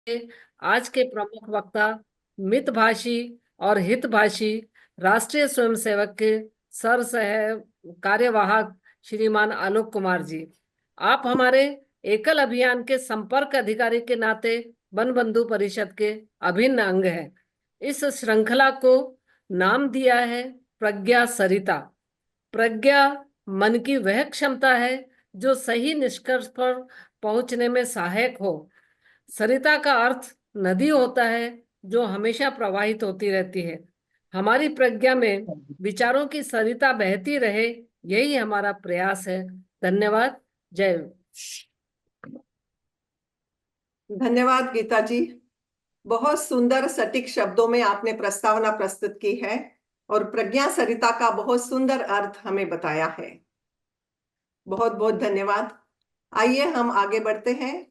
आज के प्रमुख वक्ता मितभाषी और हितभाषी राष्ट्रीय स्वयंसेवक के सर सह कार्यवाहक श्रीमान आलोक कुमार जी। आप हमारे एकल अभियान के संपर्क अधिकारी के नाते वन बंधु परिषद के अभिन्न अंग हैं। इस श्रृंखला को नाम दिया है प्रज्ञा सरिता। प्रज्ञा मन की वह क्षमता है जो सही निष्कर्ष पर पहुंचने में सहायक हो। सरिता का अर्थ नदी होता है जो हमेशा प्रवाहित होती रहती है। हमारी प्रज्ञा में विचारों की सरिता बहती रहे, यही हमारा प्रयास है। धन्यवाद। जय। धन्यवाद गीता जी। बहुत सुंदर सटीक शब्दों में आपने प्रस्तावना प्रस्तुत की है और प्रज्ञा सरिता का बहुत सुंदर अर्थ हमें बताया है। बहुत बहुत धन्यवाद। आइए हम आगे बढ़ते हैं।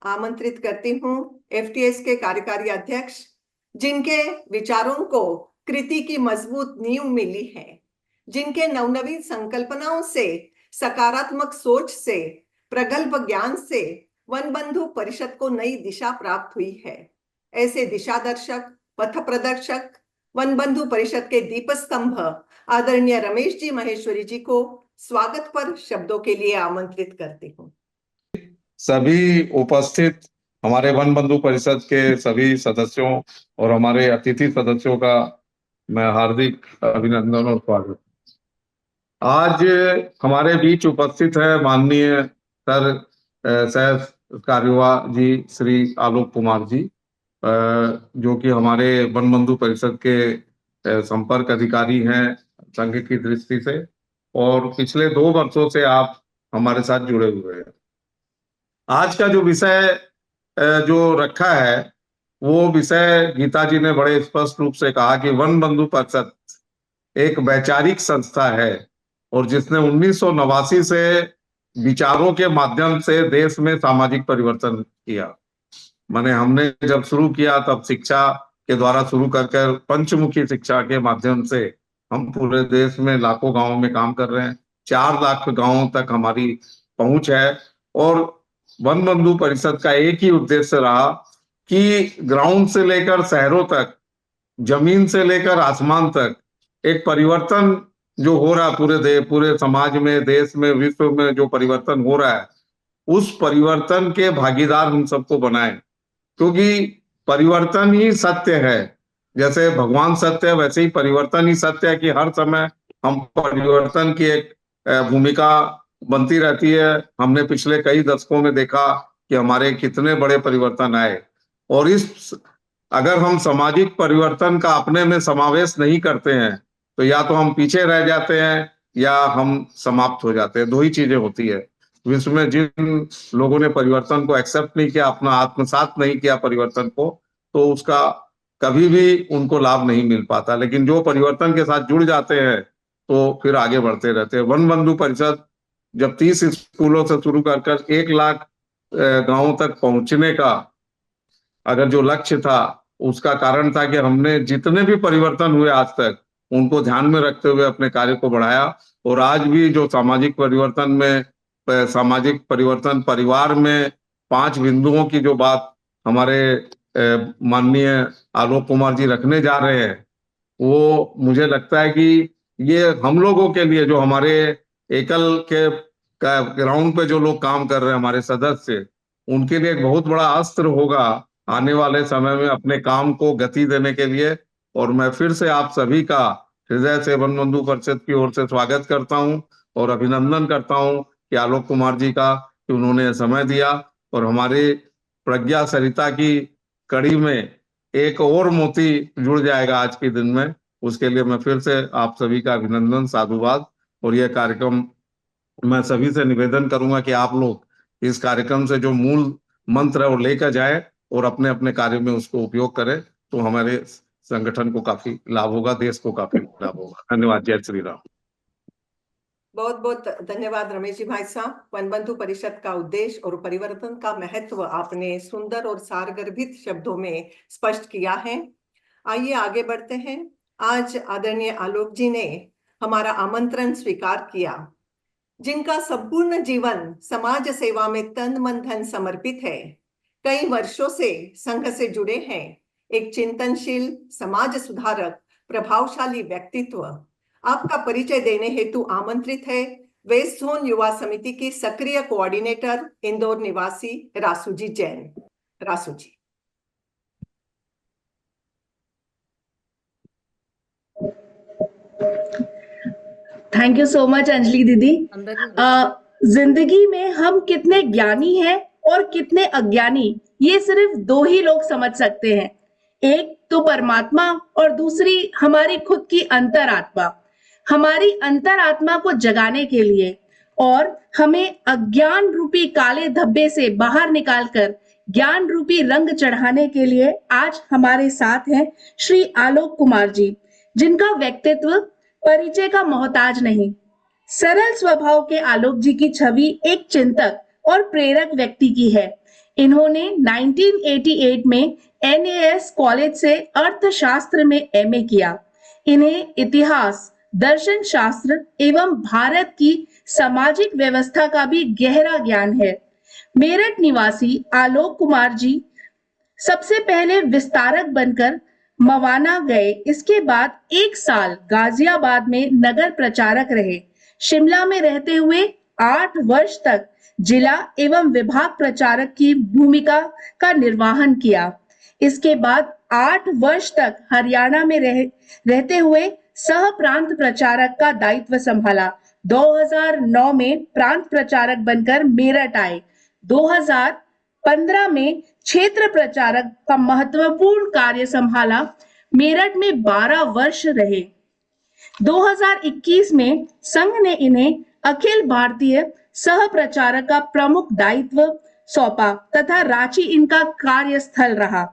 आमंत्रित करती हूँ एफटीएस के कार्यकारी अध्यक्ष, जिनके विचारों को कृति की मजबूत नींव मिली है, जिनके नवनवीन संकल्पनाओं से, सकारात्मक सोच से, प्रगल्भ ज्ञान से वन बंधु परिषद को नई दिशा प्राप्त हुई है। ऐसे दिशा दर्शक, पथ प्रदर्शक, वन बंधु परिषद के दीप स्तंभ आदरणीय रमेश जी महेश्वरी जी को स्वागत पर शब्दों के लिए आमंत्रित करती हूँ। सभी उपस्थित हमारे वन बंधु परिषद के सभी सदस्यों और हमारे अतिथि सदस्यों का मैं हार्दिक अभिनंदन और स्वागत। आज हमारे बीच उपस्थित है माननीय सर सह कार्यवाह जी श्री आलोक कुमार जी, जो कि हमारे वन बंधु परिषद के संपर्क अधिकारी हैं संघ की दृष्टि से, और पिछले 2 वर्षों से आप हमारे साथ जुड़े हुए हैं। आज का जो विषय जो रखा है वो विषय गीता जी ने बड़े स्पष्ट रूप से कहा कि वन बंधु परिषद एक वैचारिक संस्था है और जिसने 1989 से विचारों के माध्यम से देश में सामाजिक परिवर्तन किया। माने हमने जब शुरू किया तब शिक्षा के द्वारा शुरू कर पंचमुखी शिक्षा के माध्यम से हम पूरे देश में लाखों गांवों में काम कर रहे हैं। 4 लाख गांवों तक हमारी पहुंच है और वन बंधु परिषद का एक ही उद्देश्य रहा कि ग्राउंड से लेकर शहरों तक, जमीन से लेकर आसमान तक एक परिवर्तन जो हो रहा पूरे समाज में, देश में, विश्व में जो परिवर्तन हो रहा है, उस परिवर्तन के भागीदार हम सबको बनाए। क्योंकि परिवर्तन ही सत्य है। जैसे भगवान सत्य है, वैसे ही परिवर्तन ही सत्य है कि हर समय हम परिवर्तन की एक भूमिका बनती रहती है। हमने पिछले कई दशकों में देखा कि हमारे कितने बड़े परिवर्तन आए, और इस अगर हम सामाजिक परिवर्तन का अपने में समावेश नहीं करते हैं तो या तो हम पीछे रह जाते हैं या हम समाप्त हो जाते हैं। 2 ही चीजें होती है। विश्व में जिन लोगों ने परिवर्तन को एक्सेप्ट नहीं किया, अपना आत्मसात नहीं किया परिवर्तन को, तो उसका कभी भी उनको लाभ नहीं मिल पाता। लेकिन जो परिवर्तन के साथ जुड़ जाते हैं तो फिर आगे बढ़ते रहते हैं। वन बंधु परिषद जब 30 स्कूलों से शुरू कर 1 लाख गांवों तक पहुंचने का अगर जो लक्ष्य था, उसका कारण था कि हमने जितने भी परिवर्तन हुए आज तक उनको ध्यान में रखते हुए अपने कार्य को बढ़ाया। और आज भी जो सामाजिक परिवर्तन परिवार में 5 बिंदुओं की जो बात हमारे माननीय आलोक कुमार जी रखने जा रहे हैं, वो मुझे लगता है कि ये हम लोगों के लिए, जो हमारे एकल के ग्राउंड पे जो लोग काम कर रहे हैं, हमारे सदस्य, उनके लिए एक बहुत बड़ा अस्त्र होगा आने वाले समय में अपने काम को गति देने के लिए। और मैं फिर से आप सभी का हृदय से वन बंधु परिषद की ओर से स्वागत करता हूं और अभिनंदन करता हूं कि आलोक कुमार जी का, कि उन्होंने समय दिया और हमारे प्रज्ञा सरिता की कड़ी में एक और मोती जुड़ जाएगा आज के दिन में। उसके लिए मैं फिर से आप सभी का अभिनंदन, साधुवाद। और यह कार्यक्रम मैं सभी से निवेदन करूंगा कि आप लोग इस कार्यक्रम से जो मूल मंत्र है वो लेकर जाए और अपने अपने कार्य में उसको उपयोग करें, तो हमारे संगठन को काफी लाभ होगा, देश को काफी लाभ होगा। धन्यवाद। जय श्री राम। बहुत बहुत धन्यवाद रमेश जी भाई साहब। वन बंधु परिषद का उद्देश्य और परिवर्तन का महत्व आपने सुंदर और सारगर्भित शब्दों में स्पष्ट किया है। आइए आगे बढ़ते हैं। आज आदरणीय आलोक जी ने हमारा आमंत्रण स्वीकार किया, जिनका संपूर्ण जीवन समाज सेवा में तन मन धन समर्पित है, कई वर्षों से संघ से जुड़े हैं, एक चिंतनशील समाज सुधारक, प्रभावशाली व्यक्तित्व। आपका परिचय देने हेतु आमंत्रित है वेस्ट जोन युवा समिति की सक्रिय कोऑर्डिनेटर, इंदौर निवासी Rasuji Jain. Rasuji. Thank you so much Anjali दीदी। अंदर जिंदगी में हम कितने ज्ञानी हैं और कितने अज्ञानी, ये सिर्फ दो ही लोग समझ सकते हैं। एक तो परमात्मा और दूसरी हमारी खुद की अंतरात्मा। हमारी अंतरात्मा को जगाने के लिए और हमें अज्ञान रूपी काले धब्बे से बाहर निकालकर ज्ञान रूपी रंग चढ़ाने के लिए आज हमारे साथ हैं श्री आलोक कुमार जी, जिनका व्यक्तित्व परिचय का मोहताज नहीं। सरल स्वभाव के आलोक जी की छवि एक चिंतक और प्रेरक व्यक्ति की है। इन्होंने 1988 में NAS कॉलेज से अर्थशास्त्र में MA किया। इन्हें इतिहास, दर्शन शास्त्र एवं भारत की सामाजिक व्यवस्था का भी गहरा ज्ञान है। मेरठ निवासी आलोक कुमार जी सबसे पहले विस्तारक बनकर मवाना गए। इसके बाद 1 साल गाजियाबाद में नगर प्रचारक रहे। शिमला में रहते हुए 8 वर्ष तक जिला एवं विभाग प्रचारक की भूमिका का निर्वहन किया। इसके बाद 8 वर्ष तक हरियाणा में रहते हुए सह प्रांत प्रचारक का दायित्व संभाला। 2009 में प्रांत प्रचारक बनकर मेरठ आए। 2015 में क्षेत्र प्रचारक का महत्वपूर्ण कार्य संभाला। मेरठ में 12 वर्ष रहे। 2021 में संघ ने इन्हें अखिल भारतीय सह प्रचारक का प्रमुख दायित्व सौंपा तथा रांची इनका कार्यस्थल रहा।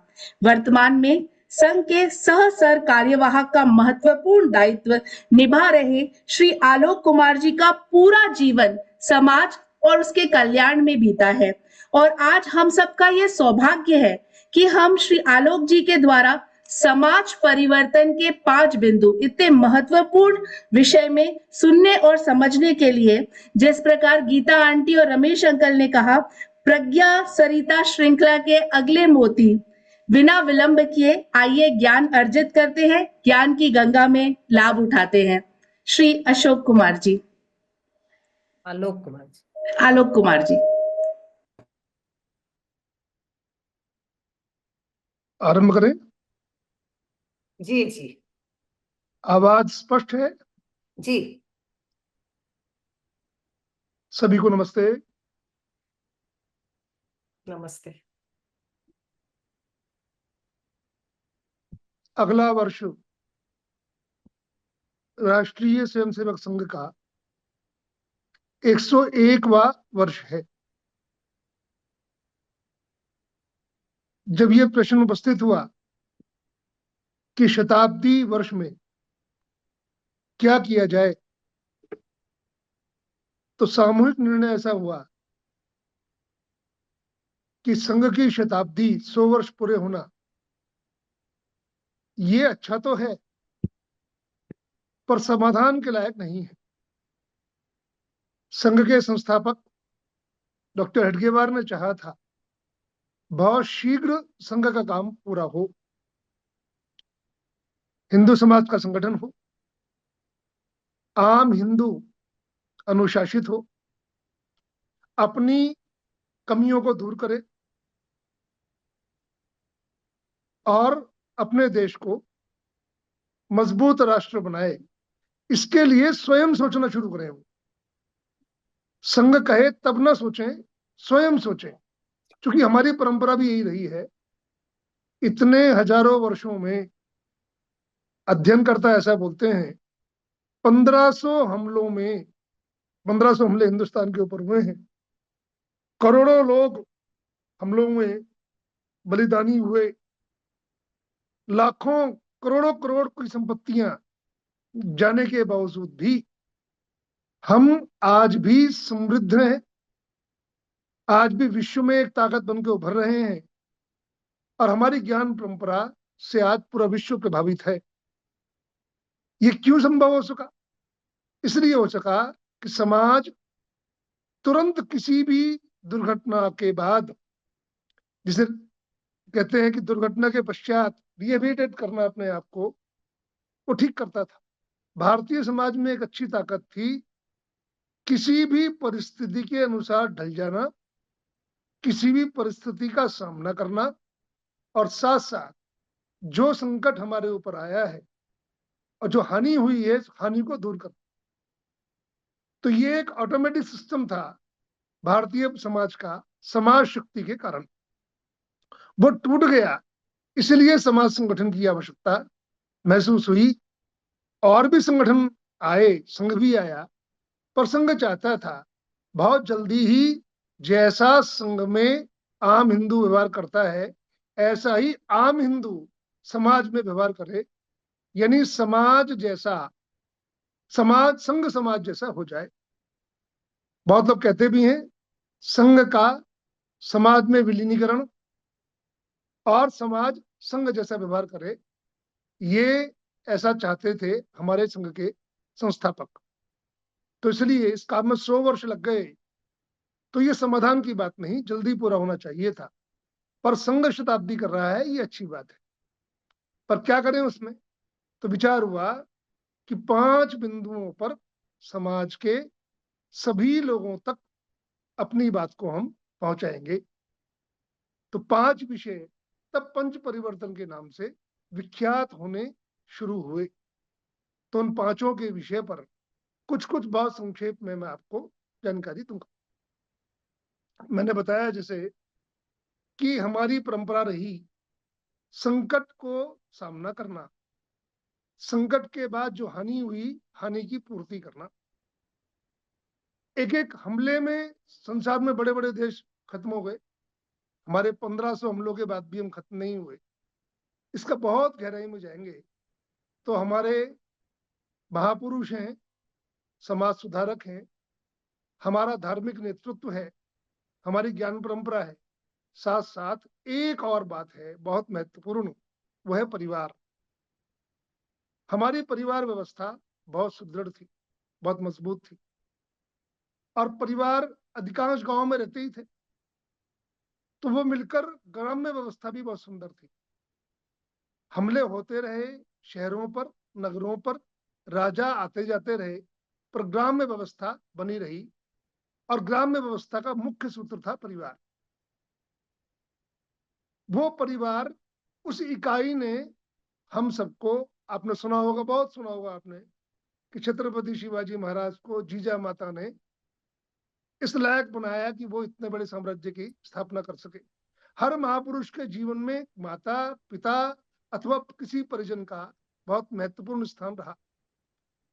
वर्तमान में संघ के सह सर कार्यवाहक का महत्वपूर्ण दायित्व निभा रहे श्री आलोक कुमार जी का पूरा जीवन समाज और उसके कल्याण में बीता है और आज हम सबका यह सौभाग्य है कि हम श्री आलोक जी के द्वारा समाज परिवर्तन के 5 बिंदु इतने महत्वपूर्ण विषय में सुनने और समझने के लिए, जिस प्रकार गीता आंटी और रमेश अंकल ने कहा, प्रज्ञा सरिता श्रृंखला के अगले मोती बिना विलंब किए आइए ज्ञान अर्जित करते हैं, ज्ञान की गंगा में लाभ उठाते हैं। श्री अशोक कुमार जी। आलोक कुमार जी। आलोक कुमार जी। आरंभ करें। जी जी आवाज स्पष्ट है? जी। सभी को नमस्ते। नमस्ते। अगला वर्ष राष्ट्रीय स्वयंसेवक संघ का 101वां वर्ष है। जब यह प्रश्न उपस्थित हुआ कि शताब्दी वर्ष में क्या किया जाए, तो सामूहिक निर्णय ऐसा हुआ कि संघ की शताब्दी 100 वर्ष पूरे होना ये अच्छा तो है, पर समाधान के लायक नहीं है। संघ के संस्थापक डॉक्टर हेडगेवार ने चाहा था बहुत शीघ्र संघ का काम पूरा हो, हिंदू समाज का संगठन हो, आम हिंदू अनुशासित हो, अपनी कमियों को दूर करे और अपने देश को मजबूत राष्ट्र बनाए। इसके लिए स्वयं सोचना शुरू करें। संघ कहे तब ना सोचें, स्वयं सोचें, क्योंकि हमारी परंपरा भी यही रही है। इतने हजारों वर्षों में अध्ययनकर्ता ऐसा बोलते हैं 1500 हमलों में 1500 हमले हिंदुस्तान के ऊपर हुए हैं। करोड़ों लोग हमलों में बलिदानी हुए, लाखों करोड़ों करोड़ की संपत्तियां जाने के बावजूद भी हम आज भी समृद्ध हैं, आज भी विश्व में एक ताकत बनकर उभर रहे हैं और हमारी ज्ञान परंपरा से आज पूरा विश्व प्रभावित है। ये क्यों संभव हो सका? इसलिए हो सका कि समाज तुरंत किसी भी दुर्घटना के बाद जिसे कहते हैं कि दुर्घटना के पश्चात रिहेबिलिटेट करना अपने आप को, वो ठीक करता था। भारतीय समाज में एक अच्छी ताकत थी, किसी भी परिस्थिति के अनुसार ढल जाना, किसी भी परिस्थिति का सामना करना, और साथ साथ जो संकट हमारे ऊपर आया है और जो हानि हुई है, हानि को दूर करना। तो ये एक ऑटोमेटिक सिस्टम था भारतीय समाज का, समाज शक्ति के कारण। वो टूट गया, इसलिए समाज संगठन की आवश्यकता महसूस हुई। और भी संगठन आए, संघ भी आया, पर संघ चाहता था बहुत जल्दी ही जैसा संघ में आम हिंदू व्यवहार करता है, ऐसा ही आम हिंदू समाज में व्यवहार करे, यानी समाज जैसा, समाज संघ समाज जैसा हो जाए। बहुत लोग कहते भी हैं संघ का समाज में विलीनीकरण और समाज संघ जैसा व्यवहार करे, ये ऐसा चाहते थे हमारे संघ के संस्थापक। तो इसलिए इस काम में 100 वर्ष लग गए। तो ये समाधान की बात नहीं, जल्दी पूरा होना चाहिए था, पर संघ शताब्दी कर रहा है, ये अच्छी बात है। पर क्या करें उसमें? तो विचार हुआ कि 5 बिंदुओं पर समाज के सभी लोगों तक अपनी बात को हम पहुंचाएंगे। तो 5 विषय तब पंच परिवर्तन के नाम से विख्यात होने शुरू हुए। तो उन 5 के विषय पर कुछ कुछ बहुत संक्षेप में मैं आपको जानकारी दूंगा। मैंने बताया जैसे कि हमारी परंपरा रही संकट को सामना करना, संकट के बाद जो हानि हुई, हानि की पूर्ति करना। एक एक हमले में संसार में बड़े बड़े देश खत्म हो गए, हमारे 1500 हमलों के बाद भी हम खत्म नहीं हुए। इसका बहुत गहराई में जाएंगे तो हमारे महापुरुष हैं, समाज सुधारक हैं, हमारा धार्मिक नेतृत्व है, हमारी ज्ञान परंपरा है, साथ साथ एक और बात है बहुत महत्वपूर्ण, वो है परिवार। हमारी परिवार व्यवस्था बहुत सुदृढ़ थी, बहुत मजबूत थी, और परिवार अधिकांश गांव में रहते ही थे, तो वो मिलकर ग्राम्य व्यवस्था भी बहुत सुंदर थी। हमले होते रहे शहरों पर, नगरों पर, राजा आते जाते रहे, पर ग्राम्य व्यवस्था बनी रही, और ग्राम्य व्यवस्था का मुख्य सूत्र था परिवार। वो परिवार, उस इकाई ने हम सबको, आपने सुना होगा, बहुत सुना होगा आपने, कि छत्रपति शिवाजी महाराज को जीजा माता ने इस लायक बनाया कि वो इतने बड़े साम्राज्य की स्थापना कर सके। हर महापुरुष के जीवन में माता, पिता अथवा किसी परिजन का बहुत महत्वपूर्ण स्थान रहा।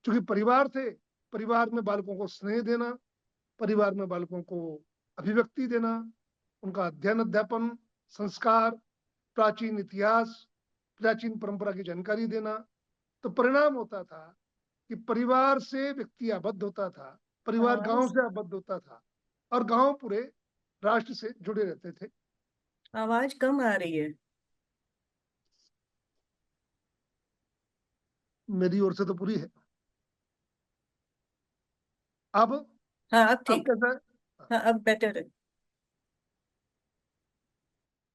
क्योंकि परिवार थे, परिवार में बालकों को स्नेह देना, परिवार में बालकों को अभिव्यक्ति देना, उनका अध्ययन अध्यापन, संस्कार, प्राचीन इतिहास, प्राचीन परंपरा की जानकारी देना। तो परिणाम होता था कि परिवार से व्यक्ति आबद्ध होता था, परिवार गांव से आबद्ध होता था, और गांव पूरे राष्ट्र से जुड़े रहते थे। आवाज कम आ रही है। मेरी ओर से तो पूरी है। अब हाँ अब अब ठीक, कैसा है? हाँ अब बेटर है।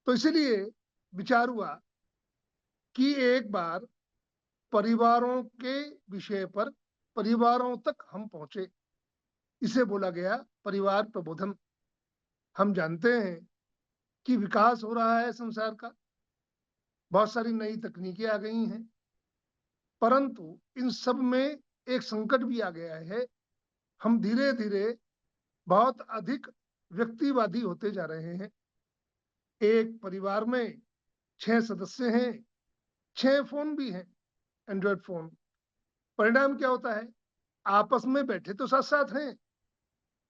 तो इसीलिए विचार हुआ कि एक बार परिवारों के विषय पर परिवारों तक हम पहुंचे। इसे बोला गया परिवार प्रबोधन। हम जानते हैं कि विकास हो रहा है संसार का, बहुत सारी नई तकनीकें आ गई हैं, परंतु इन सब में एक संकट भी आ गया है। हम धीरे धीरे बहुत अधिक व्यक्तिवादी होते जा रहे हैं। एक परिवार में 6 सदस्य हैं, 6 फोन भी हैं, एंड्रॉयड फोन। परिणाम क्या होता है? आपस में बैठे तो साथ साथ हैं,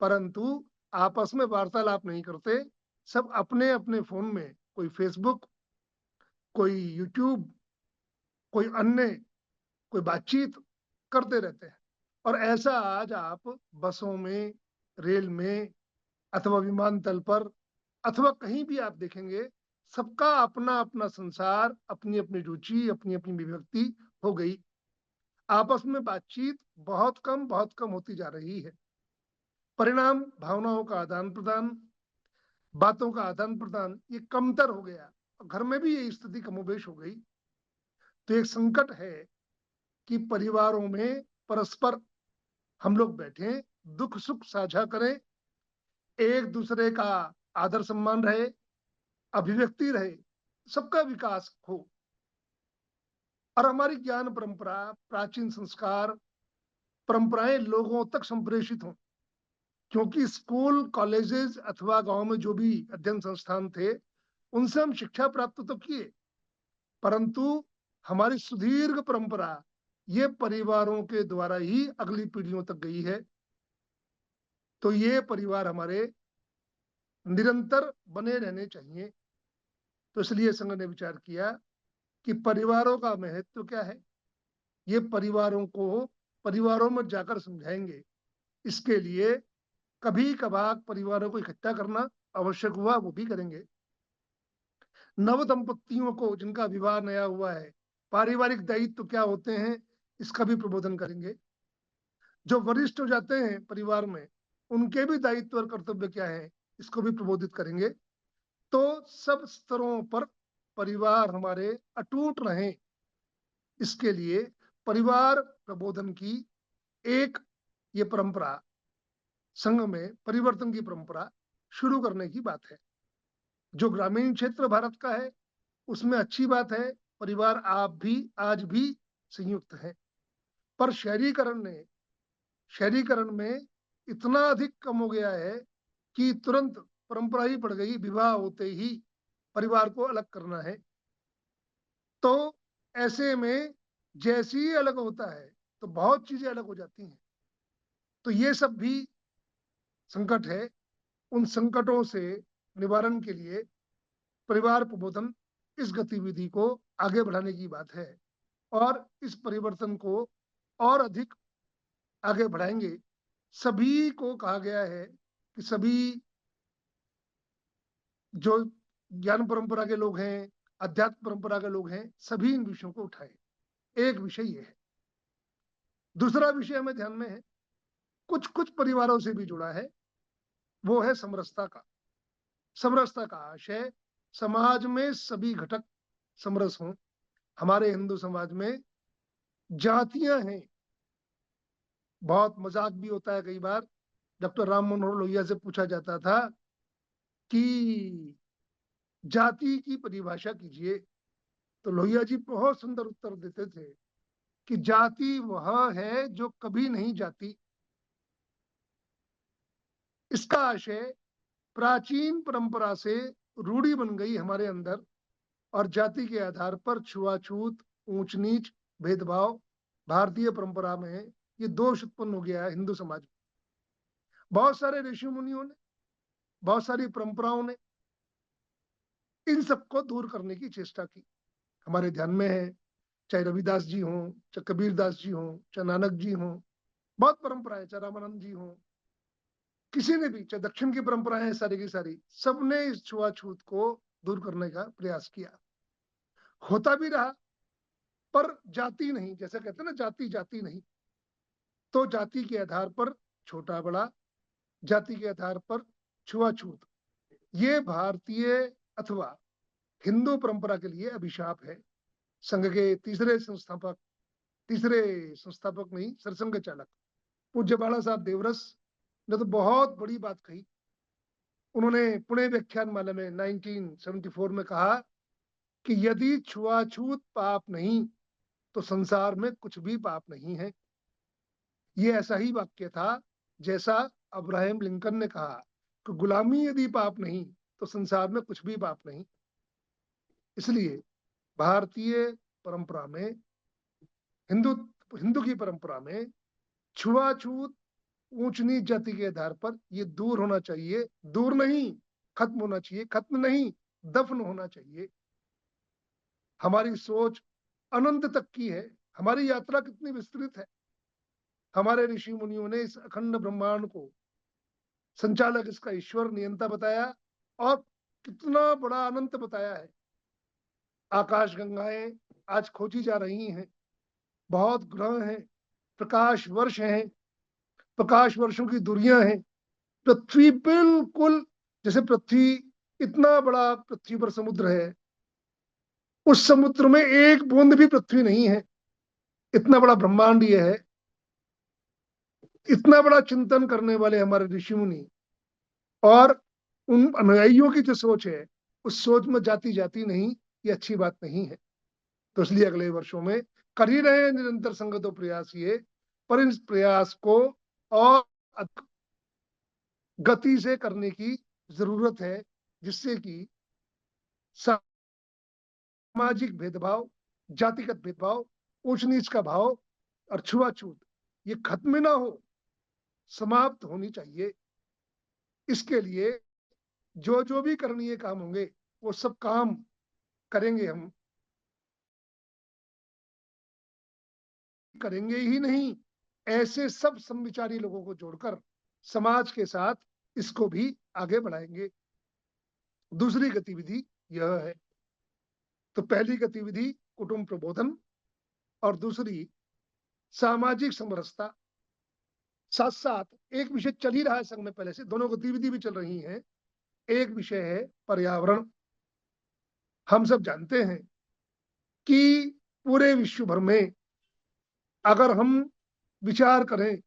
परंतु आपस में वार्तालाप नहीं करते। सब अपने अपने फोन में, कोई फेसबुक, कोई यूट्यूब, कोई अन्य, कोई बातचीत करते रहते हैं। और ऐसा आज आप बसों में, रेल में, अथवा विमानतल पर, अथवा कहीं भी आप देखेंगे, सबका अपना अपना संसार, अपनी अपनी रुचि, अपनी अपनी विभक्ति हो गई। आपस में बातचीत बहुत कम होती जा रही है। परिणाम भावनाओं का आदान प्रदान, बातों का आदान प्रदान ये कमतर हो गया, घर में भी ये स्थिति कमोबेश हो गई, तो एक संकट है कि परिवारों में परस्पर हम लोग बैठे, दुख सुख साझा करें, एक दूसरे का आदर सम्मान रहे, अभिव्यक्ति रहे, सबका विकास हो, और हमारी ज्ञान परंपरा, प्राचीन संस्कार, परंपराएं लोगों तक संप्रेषित हों। क्योंकि स्कूल, कॉलेजेस अथवा गांव में जो भी अध्ययन संस्थान थे, उनसे हम शिक्षा प्राप्त तो किए, परंतु हमारी सुदीर्घ परंपरा ये परिवारों के द्वारा ही अगली पीढ़ियों तक गई है। तो ये परिवार हमारे निरंतर बने रहने चाहिए। तो इसलिए संघ ने विचार किया कि परिवारों का महत्व क्या है, ये परिवारों को परिवारों में जाकर समझाएंगे। इसके लिए कभी कभार परिवारों को इकट्ठा करना आवश्यक हुआ, वो भी करेंगे। नव दंपतियों को जिनका विवाह नया हुआ है, पारिवारिक दायित्व क्या होते हैं, इसका भी प्रबोधन करेंगे। जो वरिष्ठ हो जाते हैं परिवार में, उनके भी दायित्व और कर्तव्य क्या है, इसको भी प्रबोधित करेंगे। तो सब स्तरों पर परिवार हमारे अटूट रहें, इसके लिए परिवार प्रबोधन की एक ये परंपरा, संघ में परिवर्तन की परंपरा शुरू करने की बात है। जो ग्रामीण क्षेत्र भारत का है उसमें अच्छी बात है, परिवार आप भी आज भी संयुक्त हैं, पर शहरीकरण में इतना अधिक कम हो गया है कि तुरंत परंपरा ही पड़ गई, विवाह होते ही परिवार को अलग करना है। तो ऐसे में जैसे ही अलग होता है तो बहुत चीजें अलग हो जाती हैं। तो ये सब भी संकट है। उन संकटों से निवारण के लिए परिवार प्रबोधन इस गतिविधि को आगे बढ़ाने की बात है, और इस परिवर्तन को और अधिक आगे बढ़ाएंगे। सभी को कहा गया है कि सभी जो ज्ञान परंपरा के लोग हैं, अध्यात्म परंपरा के लोग हैं, सभी इन विषयों को उठाएं। एक विषय ये है। दूसरा विषय हमें ध्यान में है, कुछ कुछ परिवारों से भी जुड़ा है, वो है समरसता का। समरसता का आशय समाज में सभी घटक समरस हों। हमारे हिंदू समाज में जातियां हैं, बहुत मजाक भी होता है। कई बार डॉक्टर राम मनोहर लोहिया से पूछा जाता था कि जाति की परिभाषा कीजिए, तो लोहिया जी बहुत सुंदर उत्तर देते थे कि जाति वह है जो कभी नहीं जाती। इसका आशय प्राचीन परंपरा से रूढ़ी बन गई हमारे अंदर, और जाति के आधार पर छुआछूत, ऊंच नीच, भेदभाव भारतीय परंपरा में ये दोष उत्पन्न हो गया है हिंदू समाज में। बहुत सारे ऋषि मुनियों ने, बहुत सारी परंपराओं ने इन सबको दूर करने की चेष्टा की। हमारे ध्यान में है, चाहे रविदास जी हों, चाहे कबीर दास जी हों, चाहे नानक जी हों, बहुत परंपराएं, चाहे रामानंद जी हों, किसी ने भी, चाहे दक्षिण की परंपराएं सारी की सारी, सबने इस छुआछूत को दूर करने का प्रयास किया। होता भी रहा, पर जाति नहीं, जैसे कहते हैं ना, जाति जाति नहीं। तो जाति के आधार पर छोटा बड़ा, जाति के आधार पर छुआछूत, ये भारतीय अथवा हिंदू परंपरा के लिए अभिशाप है। संघ के तीसरे संस्थापक नहीं, सरसंघ चालक पूज्य बाला साहब देवरस ने तो बहुत बड़ी बात कही। उन्होंने पुणे व्याख्यान माला में 1974 में कहा कि यदि छुआछूत पाप नहीं तो संसार में कुछ भी पाप नहीं है। ये ऐसा ही वाक्य था जैसा अब्राहम लिंकन ने कहा कि गुलामी यदि पाप नहीं तो संसार में कुछ भी पाप नहीं। इसलिए भारतीय परंपरा में, हिंदू की परंपरा में छुआछूत, ऊंच नीच जाति के आधार पर ये दूर होना चाहिए। दूर नहीं, खत्म होना चाहिए। खत्म नहीं, दफन होना चाहिए। हमारी सोच अनंत तक की है। हमारी यात्रा कितनी विस्तृत है। हमारे ऋषि मुनियों ने इस अखंड ब्रह्मांड को संचालक, इसका ईश्वर, नियंता बताया, और कितना बड़ा अनंत बताया है। आकाश गंगाएं आज खोजी जा रही हैं, बहुत ग्रह हैं, प्रकाश वर्ष हैं, प्रकाश वर्षों की दूरियां हैं। पृथ्वी बिल्कुल जैसे पृथ्वी, इतना बड़ा पृथ्वी पर समुद्र है, उस समुद्र में एक बूंद भी पृथ्वी नहीं है। इतना बड़ा ब्रह्मांड ये है। इतना बड़ा चिंतन करने वाले हमारे ऋषि मुनि, और उन अनुयायियों की जो सोच है, उस सोच में जाति जाति नहीं, ये अच्छी बात नहीं है। तो इसलिए अगले वर्षों में कर ही रहे हैं निरंतर संगत और प्रयास ये, पर इस प्रयास को और अधिक गति से करने की जरूरत है, जिससे कि सामाजिक भेदभाव, जातिगत भेदभाव, ऊंच नीच का भाव और छुआछूत ये खत्म ना हो, समाप्त होनी चाहिए। इसके लिए जो जो भी करणीय काम होंगे वो सब काम करेंगे। हम करेंगे ही नहीं, ऐसे सब समविचारी लोगों को जोड़कर समाज के साथ इसको भी आगे बढ़ाएंगे। दूसरी गतिविधि यह है। तो पहली गतिविधि कुटुंब प्रबोधन और दूसरी सामाजिक समरसता। साथ साथ एक विषय चल ही रहा है संघ में पहले से, दोनों गतिविधि भी चल रही हैं। एक विषय है पर्यावरण। हम सब जानते हैं कि पूरे विश्व भर में अगर हम विचार करें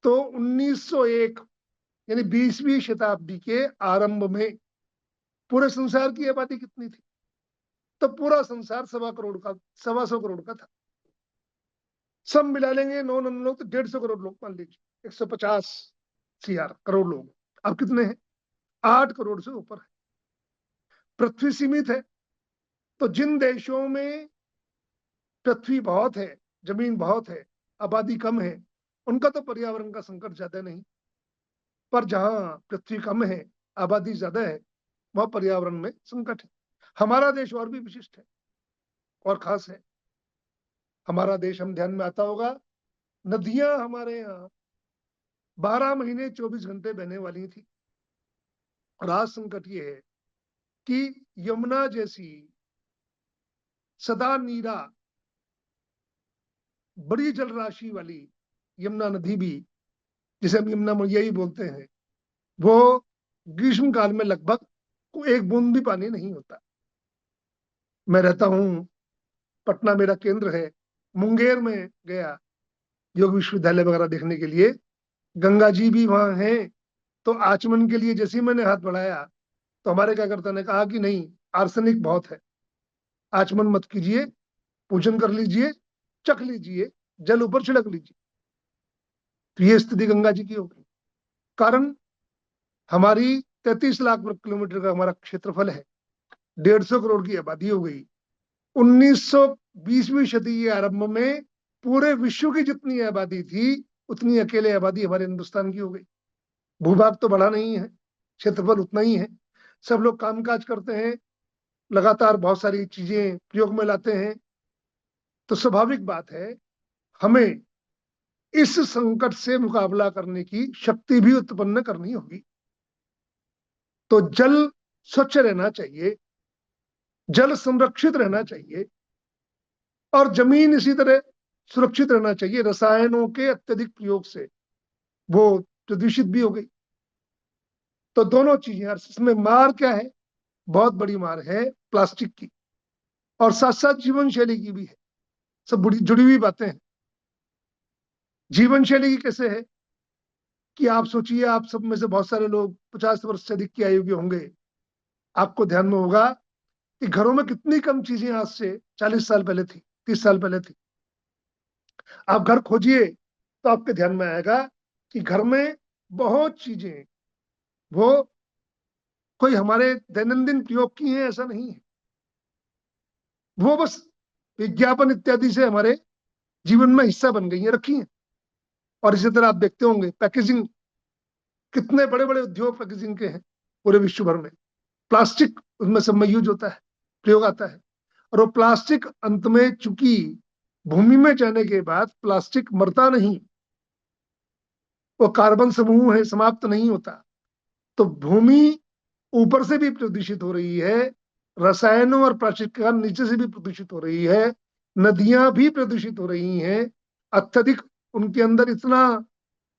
तो 1901 यानी 20वीं शताब्दी के आरंभ में पूरे संसार की आबादी कितनी थी? तो पूरा संसार 1.25 करोड़ का था। सब मिला लेंगे 9 लोग तो 150 करोड़ लोग मान लीजिए, 150 करोड़ लोग। अब कितने हैं? 8 करोड़ से ऊपर है। पृथ्वी सीमित है, तो जिन देशों में पृथ्वी बहुत है, जमीन बहुत है, आबादी कम है, उनका तो पर्यावरण का संकट ज्यादा नहीं। पर जहां पृथ्वी कम है, आबादी ज्यादा है, वहां पर्यावरण में संकट है। हमारा देश और भी विशिष्ट है और खास है। हमारा देश, हम ध्यान में आता होगा, नदियां हमारे यहाँ 12 महीने 24 घंटे बहने वाली थी। और आज संकट ये है कि यमुना जैसी सदा नीरा बड़ी जल राशि वाली यमुना नदी भी, जिसे हम यमुना मैया ही बोलते हैं, वो ग्रीष्म काल में लगभग एक बूंद भी पानी नहीं होता। मैं रहता हूँ पटना, मेरा केंद्र है। मुंगेर में गया योग विश्वविद्यालय वगैरह देखने के लिए, गंगा जी भी वहां हैं। तो आचमन के लिए जैसे ही मैंने हाथ बढ़ाया तो हमारे कार्यकर्ता ने कहा कि नहीं, आर्सेनिक बहुत है, आचमन मत कीजिए, पूजन कर लीजिए, चख लीजिए, जल ऊपर छिड़क लीजिए। तो ये स्थिति गंगा जी की होगी। कारण हमारी 33 लाख वर्ग किलोमीटर का हमारा क्षेत्रफल है, 150 करोड़ की आबादी हो गई। 1920वीं शताब्दी के आरंभ में पूरे विश्व की जितनी आबादी थी, उतनी अकेले आबादी हमारे हिंदुस्तान की हो गई। भूभाग तो बढ़ा नहीं है, क्षेत्रफल उतना ही है। सब लोग कामकाज करते हैं, लगातार बहुत सारी चीजें प्रयोग में लाते हैं। तो स्वाभाविक बात है, हमें इस संकट से मुकाबला करने की शक्ति भी उत्पन्न करनी होगी। तो जल स्वच्छ रहना चाहिए, जल संरक्षित रहना चाहिए, और जमीन इसी तरह सुरक्षित रहना चाहिए। रसायनों के अत्यधिक प्रयोग से वो प्रदूषित भी हो गई। तो दोनों चीजें, इसमें मार क्या है? बहुत बड़ी मार है प्लास्टिक की, और साथ साथ जीवन शैली की भी है। सब जुड़ी हुई बातें हैं। जीवन शैली की कैसे है कि आप सोचिए, आप सब में से बहुत सारे लोग 50 वर्ष से अधिक की आयु के होंगे। आपको ध्यान में होगा कि घरों में कितनी कम चीजें आज से 40 साल पहले थी, 30 साल पहले थी। आप घर खोजिए तो आपके ध्यान में आएगा कि घर में बहुत चीजें वो कोई हमारे दैनंदिन प्रयोग की हैं, ऐसा नहीं है। वो बस विज्ञापन इत्यादि से हमारे जीवन में हिस्सा बन गई हैं, रखी हैं। और इसी तरह आप देखते होंगे पैकेजिंग, कितने बड़े बड़े उद्योग पैकेजिंग के हैं पूरे विश्व भर में। प्लास्टिक उसमें सब में यूज होता है, प्रयोग आता है। और वो प्लास्टिक अंत में, चूंकि भूमि में जाने के बाद प्लास्टिक मरता नहीं, वो कार्बन समूह है, समाप्त नहीं होता। तो भूमि ऊपर से भी प्रदूषित हो रही है, रसायनों और प्लास्टिक के कारण नीचे से भी प्रदूषित हो रही है, नदियां भी प्रदूषित हो रही हैं। अत्यधिक उनके अंदर इतना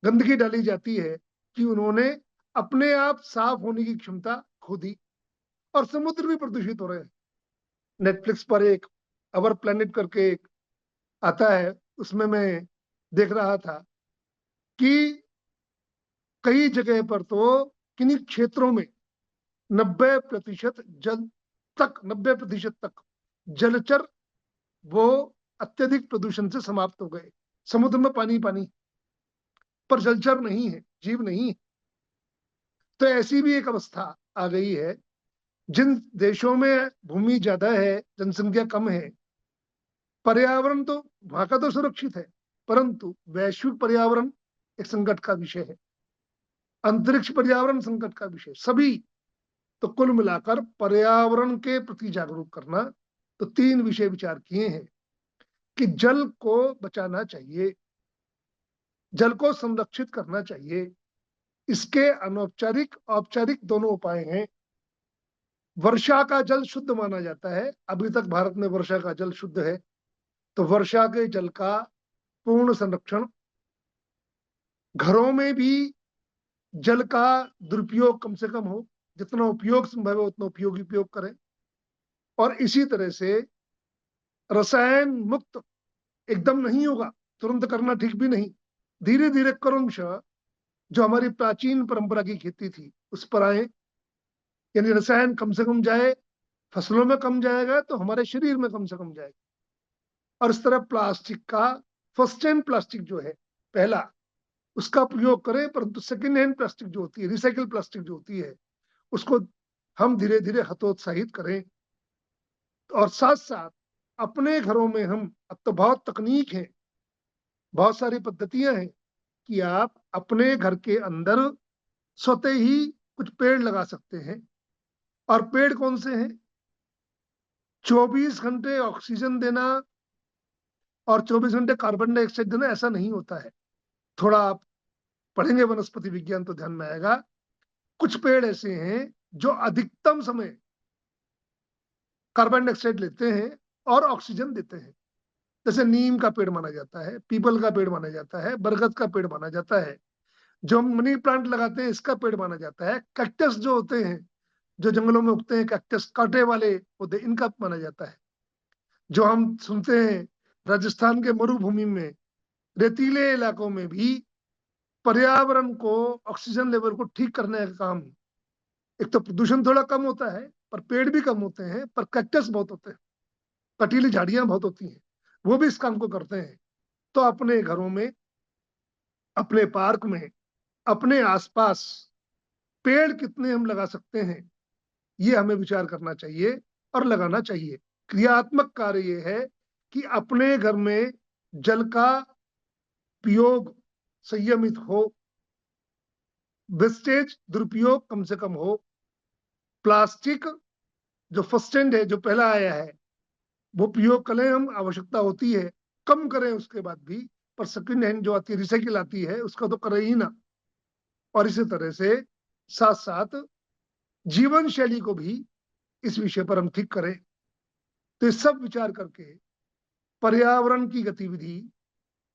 गंदगी डाली जाती है कि उन्होंने अपने आप साफ होने की क्षमता खो दी, और समुद्र भी प्रदूषित हो रहे हैं। नेटफ्लिक्स पर एक अवर प्लेनेट करके एक आता है, उसमें मैं देख रहा था कि कई जगह पर तो किन्हीं क्षेत्रों में 90% जल तक 90% तक जलचर वो अत्यधिक प्रदूषण से समाप्त हो गए। समुद्र में पानी पानी, पर जलचर नहीं है, जीव नहीं है। तो ऐसी भी एक अवस्था आ गई है। जिन देशों में भूमि ज्यादा है, जनसंख्या कम है, पर्यावरण तो वहां का तो सुरक्षित है, परंतु वैश्विक पर्यावरण एक संकट का विषय है, अंतरिक्ष पर्यावरण संकट का विषय, सभी। तो कुल मिलाकर पर्यावरण के प्रति जागरूक करना, तो 3 विषय विचार किए हैं कि जल को बचाना चाहिए, जल को संरक्षित करना चाहिए। इसके अनौपचारिक औपचारिक दोनों उपाय हैं। वर्षा का जल शुद्ध माना जाता है, अभी तक भारत में वर्षा का जल शुद्ध है, तो वर्षा के जल का पूर्ण संरक्षण, घरों में भी जल का दुरुपयोग कम से कम हो, जितना उपयोग संभव है उतना उपयोग करें। और इसी तरह से रसायन मुक्त एकदम नहीं होगा, तुरंत करना ठीक भी नहीं, धीरे धीरे क्रमशः जो हमारी प्राचीन परंपरा की खेती थी उस पर आए, यानी रसायन कम से कम जाए, फसलों में कम जाएगा तो हमारे शरीर में कम से कम जाएगा। और इस तरह प्लास्टिक का फर्स्ट हैंड प्लास्टिक जो है पहला, उसका प्रयोग करें, परंतु सेकेंड हैंड प्लास्टिक जो होती है, रिसाइकिल प्लास्टिक जो होती है, उसको हम धीरे धीरे हतोत्साहित करें। और साथ साथ अपने घरों में हम, अब तो बहुत तकनीक है, बहुत सारी पद्धतियां हैं कि आप अपने घर के अंदर स्वतः ही कुछ पेड़ लगा सकते हैं। और पेड़ कौन से हैं? 24 घंटे ऑक्सीजन देना और 24 घंटे कार्बन डाइऑक्साइड देना ऐसा नहीं होता है। थोड़ा आप पढ़ेंगे वनस्पति विज्ञान तो ध्यान में आएगा। कुछ पेड़ ऐसे हैं जो अधिकतम समय कार्बन डाइऑक्साइड लेते हैं और ऑक्सीजन देते हैं। जैसे नीम का पेड़ माना जाता है, पीपल का पेड़ माना जाता है, बरगद का पेड़ माना जाता है, जो हम मनी प्लांट लगाते हैं इसका पेड़ माना जाता है, कैक्टस जो होते हैं जो जंगलों में उगते हैं, कैक्टस कांटे वाले पौधे, इनका माना जाता है। जो हम सुनते हैं राजस्थान के मरुभूमि में, रेतीले इलाकों में भी पर्यावरण को, ऑक्सीजन लेवल को ठीक करने का काम, एक तो प्रदूषण थोड़ा कम होता है पर पेड़ भी कम होते हैं, पर कैक्टस बहुत होते हैं, कटीली झाड़ियां बहुत होती हैं, वो भी इस काम को करते हैं। तो अपने घरों में, अपने पार्क में, अपने आसपास पेड़ कितने हम लगा सकते हैं, ये हमें विचार करना चाहिए और लगाना चाहिए। क्रियात्मक कार्य ये है कि अपने घर में जल का उपयोग संयमित हो, वेस्टेज दुरुपयोग कम से कम हो, प्लास्टिक जो फर्स्ट हैंड है, जो पहला आया है, वो उपयोग करें, हम आवश्यकता होती है कम करें उसके बाद भी, पर सेकंड हैंड जो आती है, रिसाइकिल आती है, उसका तो करें ही ना। और इसी तरह से साथ साथ जीवन शैली को भी इस विषय पर हम ठीक करें। तो ये सब विचार करके पर्यावरण की गतिविधि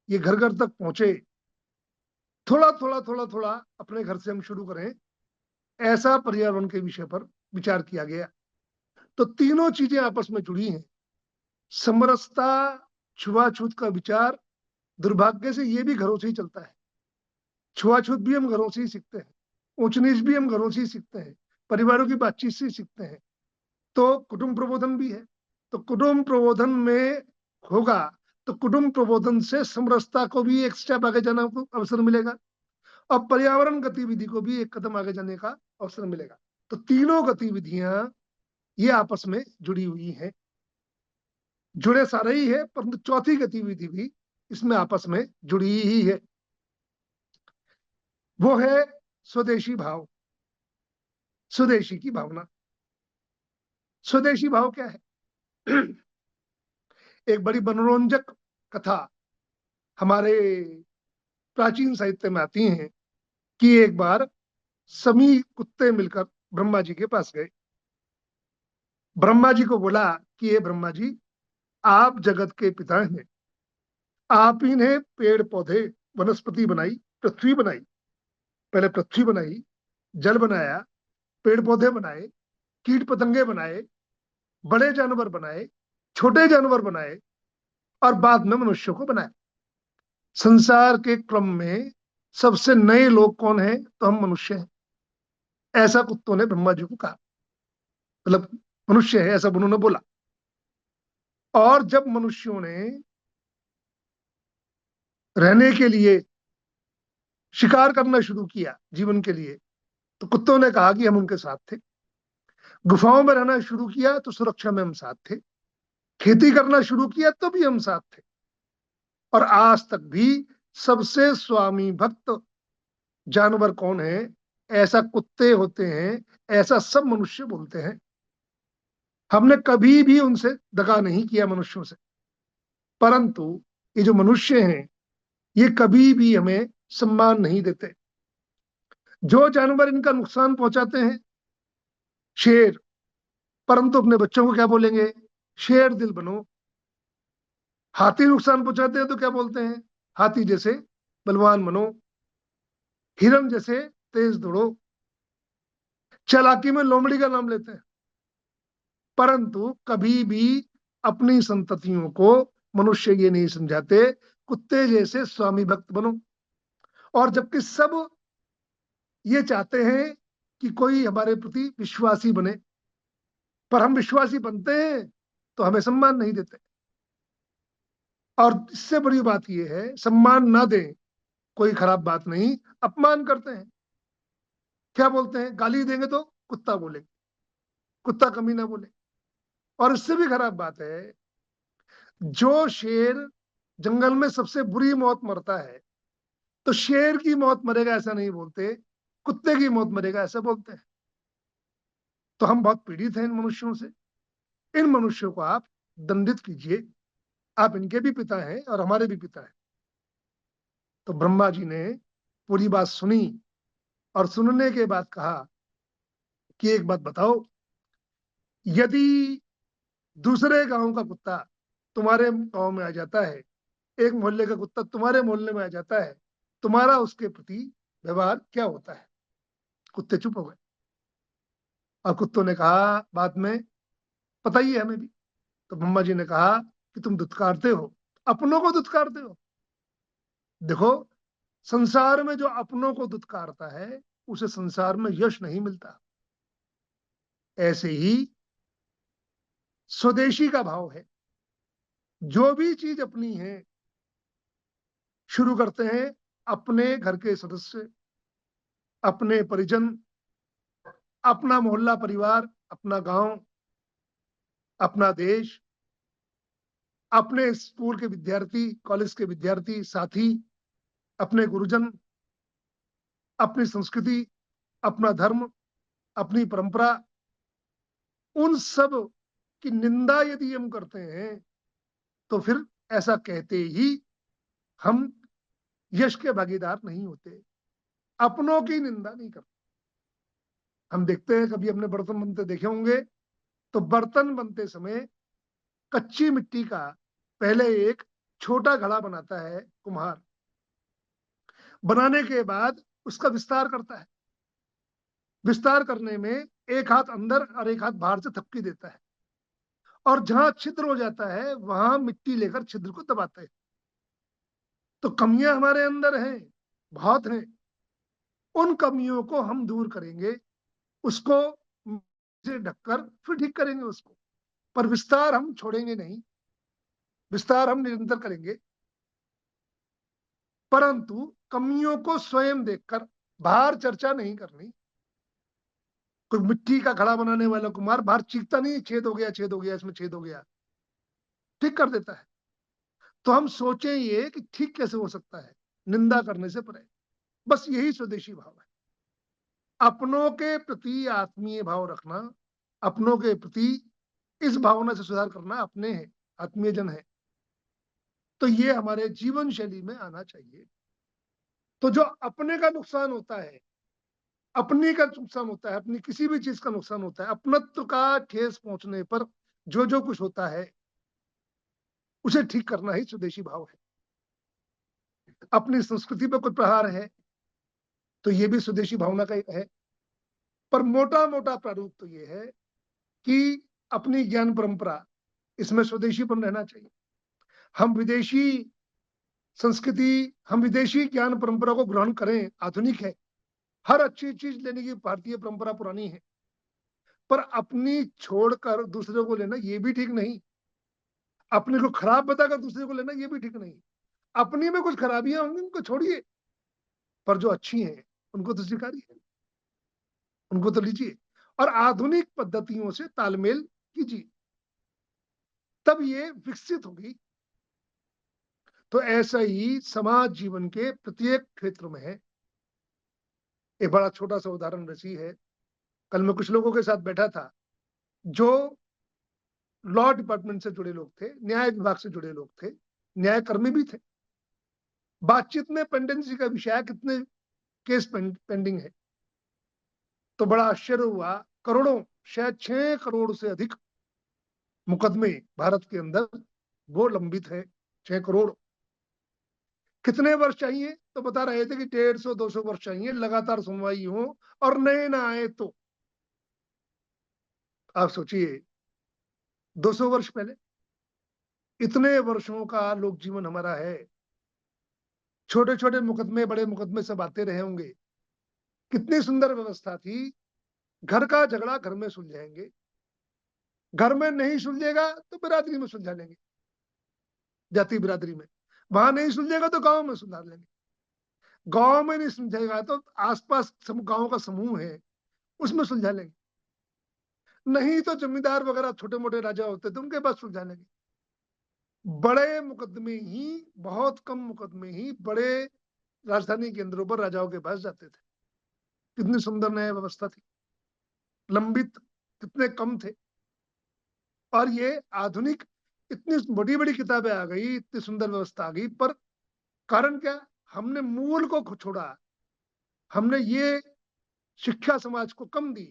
ये घर घर तक पहुंचे, थोड़ा थोड़ा थोड़ा थोड़ा अपने घर से हम शुरू करें, ऐसा पर्यावरण के विषय पर विचार किया गया। तो तीनों चीजें आपस में जुड़ी हैं। समरसता, छुआछूत का विचार, दुर्भाग्य से ये भी घरों से ही चलता है। छुआछूत भी हम घरों से ही सीखते हैं, ऊंच नीच भी हम घरों से ही सीखते हैं, परिवारों की बातचीत से ही सीखते हैं। तो कुटुंब प्रबोधन भी है, तो कुटुंब प्रबोधन में होगा तो कुटुंब प्रबोधन से समरसता को भी एक स्टेप आगे जाने को अवसर मिलेगा, और पर्यावरण गतिविधि को भी एक कदम आगे जाने का अवसर मिलेगा। तो तीनों गतिविधियां ये आपस में जुड़ी हुई हैं, जुड़े सारे ही है, परंतु चौथी गतिविधि भी इसमें आपस में जुड़ी ही है, वो है स्वदेशी भाव, स्वदेशी की भावना। स्वदेशी भाव क्या है? एक बड़ी मनोरंजक कथा हमारे प्राचीन साहित्य में आती है कि एक बार सभी कुत्ते मिलकर ब्रह्मा जी के पास गए। ब्रह्मा जी को बोला कि ये ब्रह्मा जी, आप जगत के पिता हैं, आप ही ने पेड़ पौधे वनस्पति बनाई, पृथ्वी बनाई, पहले पृथ्वी बनाई, जल बनाया, पेड़ पौधे बनाए, कीट पतंगे बनाए, बड़े जानवर बनाए, छोटे जानवर बनाए, और बाद में मनुष्य को बनाया। संसार के क्रम में सबसे नए लोग कौन है? तो हम मनुष्य हैं। ऐसा कुत्तों ने ब्रह्मा जी को कहा, मतलब मनुष्य है ऐसा उन्होंने बोला। और जब मनुष्यों ने रहने के लिए शिकार करना शुरू किया जीवन के लिए, तो कुत्तों ने कहा कि हम उनके साथ थे। गुफाओं में रहना शुरू किया तो सुरक्षा में हम साथ थे। खेती करना शुरू किया तो भी हम साथ थे। और आज तक भी सबसे स्वामी भक्त जानवर कौन है? ऐसा कुत्ते होते हैं, ऐसा सब मनुष्य बोलते हैं। हमने कभी भी उनसे दगा नहीं किया मनुष्यों से, परंतु ये जो मनुष्य हैं ये कभी भी हमें सम्मान नहीं देते। जो जानवर इनका नुकसान पहुंचाते हैं, शेर, परंतु अपने बच्चों को क्या बोलेंगे? शेर दिल बनो। हाथी नुकसान पहुंचाते हैं तो क्या बोलते हैं? हाथी जैसे बलवान बनो, हिरन जैसे तेज दौड़ो। चालाकी में लोमड़ी का नाम लेते हैं, परंतु कभी भी अपनी संततियों को मनुष्य ये नहीं समझाते कुत्ते जैसे स्वामी भक्त बनो। और जबकि सब ये चाहते हैं कि कोई हमारे प्रति विश्वासी बने, पर हम विश्वासी बनते हैं तो हमें सम्मान नहीं देते। और इससे बड़ी बात यह है, सम्मान ना दें कोई खराब बात नहीं, अपमान करते हैं। क्या बोलते हैं? गाली देंगे तो कुत्ता बोलेंगे, कुत्ता कमी ना बोले। और इससे भी खराब बात है, जो शेर जंगल में सबसे बुरी मौत मरता है तो शेर की मौत मरेगा ऐसा नहीं बोलते, कुत्ते की मौत मरेगा ऐसा बोलते हैं। तो हम बहुत पीड़ित हैं इन मनुष्यों से। इन मनुष्यों को आप दंडित कीजिए। आप इनके भी पिता हैं और हमारे भी पिता हैं। तो ब्रह्मा जी ने पूरी बात सुनी और सुनने के बाद कहा कि एक बात बताओ, यदि दूसरे गांव का कुत्ता तुम्हारे गांव में आ जाता है, एक मोहल्ले का कुत्ता तुम्हारे मोहल्ले में आ जाता है, तुम्हारा उसके प्रति व्यवहार क्या होता है? कुत्ते चुप हो गए। और कुत्तों ने कहा बाद में पता ही है हमें भी। तो ब्रह्मा जी ने कहा कि तुम दुत्कारते हो, अपनों को दुत्कारते हो। देखो, संसार में जो अपनों को दुत्कारता है उसे संसार में यश नहीं मिलता। ऐसे ही स्वदेशी का भाव है। जो भी चीज अपनी है शुरू करते हैं अपने घर के सदस्य, अपने परिजन, अपना मोहल्ला परिवार, अपना गांव, अपना देश, अपने स्कूल के विद्यार्थी, कॉलेज के विद्यार्थी साथी, अपने गुरुजन, अपनी संस्कृति, अपना धर्म, अपनी परंपरा, उन सब की निंदा यदि हम करते हैं तो फिर ऐसा कहते ही हम यश के भागीदार नहीं होते। अपनों की निंदा नहीं करते। हम देखते हैं, कभी अपने बर्तन बनते देखे होंगे, तो बर्तन बनते समय कच्ची मिट्टी का पहले एक छोटा घड़ा बनाता है कुम्हार, बनाने के बाद उसका विस्तार करता है। विस्तार करने में एक हाथ अंदर और एक हाथ बाहर से थपकी देता है, और जहां छिद्र हो जाता है वहां मिट्टी लेकर छिद्र को दबाते हैं। तो कमियां हमारे अंदर हैं, बहुत हैं। उन कमियों को हम दूर करेंगे, उसको से ढककर फिर ठीक करेंगे उसको, पर विस्तार हम छोड़ेंगे नहीं, विस्तार हम निरंतर करेंगे। परंतु कमियों को स्वयं देखकर बाहर चर्चा नहीं करनी। कोई मिट्टी का घड़ा बनाने वाला कुमार बाहर चीखता नहीं, छेद हो गया, छेद हो गया, इसमें छेद हो गया, ठीक कर देता है। तो हम सोचें ये कि ठीक कैसे हो सकता है, निंदा करने से परे। बस यही स्वदेशी भाव है। अपनों के प्रति आत्मीय भाव रखना, अपनों के प्रति इस भावना से सुधार करना, अपने हैं, आत्मीय जन है, तो ये हमारे जीवन शैली में आना चाहिए। तो जो अपने का नुकसान होता है, अपनी का नुकसान होता है, अपनी किसी भी चीज का नुकसान होता है, अपनत्व का ठेस पहुंचने पर जो जो कुछ होता है उसे ठीक करना ही स्वदेशी भाव है। अपनी संस्कृति पर कोई प्रहार है तो ये भी स्वदेशी भावना का है। पर मोटा मोटा प्रारूप तो ये है कि अपनी ज्ञान परंपरा, इसमें स्वदेशीपन रहना चाहिए। हम विदेशी संस्कृति, हम विदेशी ज्ञान परंपरा को ग्रहण करें, आधुनिक है, हर अच्छी चीज लेने की भारतीय परंपरा पुरानी है, पर अपनी छोड़कर दूसरे को लेना ये भी ठीक नहीं। अपने को खराब बताकर दूसरे को लेना ये भी ठीक नहीं। अपनी में कुछ खराबियां होंगी, उनको छोड़िए, पर जो अच्छी हैं उनको तो स्वीकारिए, उनको तो लीजिए और आधुनिक पद्धतियों से तालमेल कीजिए, तब ये विकसित होगी। तो ऐसा ही समाज जीवन के प्रत्येक क्षेत्र में है। एक बड़ा छोटा सा उदाहरण वैसी है, कल मैं कुछ लोगों के साथ बैठा था जो लॉ डिपार्टमेंट से जुड़े लोग थे, न्याय विभाग से जुड़े लोग थे, न्यायकर्मी भी थे। बातचीत में पेंडेंसी का विषय कितने केस पेंडिंग है, तो बड़ा आश्चर्य हुआ, करोड़ों, शायद 6 करोड़ से अधिक मुकदमे भारत के अंदर वो लंबित है। 6 करोड़। कितने वर्ष चाहिए, तो बता रहे थे कि 150-200 वर्ष चाहिए, लगातार सुनवाई हो और नए ना आए तो। आप सोचिए 200 वर्ष पहले, इतने वर्षों का लोक जीवन हमारा है, छोटे छोटे मुकदमे बड़े मुकदमे सब आते रहे होंगे। कितनी सुंदर व्यवस्था थी, घर का झगड़ा घर में सुलझाएंगे, घर में नहीं सुलझेगा तो बिरादरी में सुलझा लेंगे, जाति बिरादरी में, वहां नहीं सुलझेगा तो गांव में सुलझा लेंगे, गांव में नहीं सुलझेगा तो आसपास गांव का समूह है उसमें सुलझा लेंगे, नहीं तो जमींदार वगैरह छोटे मोटे राजा होते थे उनके पास सुलझा लेंगे। बड़े मुकदमे ही, बहुत कम मुकदमे ही बड़े राजधानी केंद्रों पर राजाओं के पास जाते थे। कितनी सुंदर न्याय व्यवस्था थी, लंबित कितने कम थे। और ये आधुनिक इतनी बड़ी बड़ी किताबें आ गई, इतनी सुंदर व्यवस्था आ गई, पर कारण क्या, हमने मूल को छोड़ा। हमने ये शिक्षा समाज को कम दी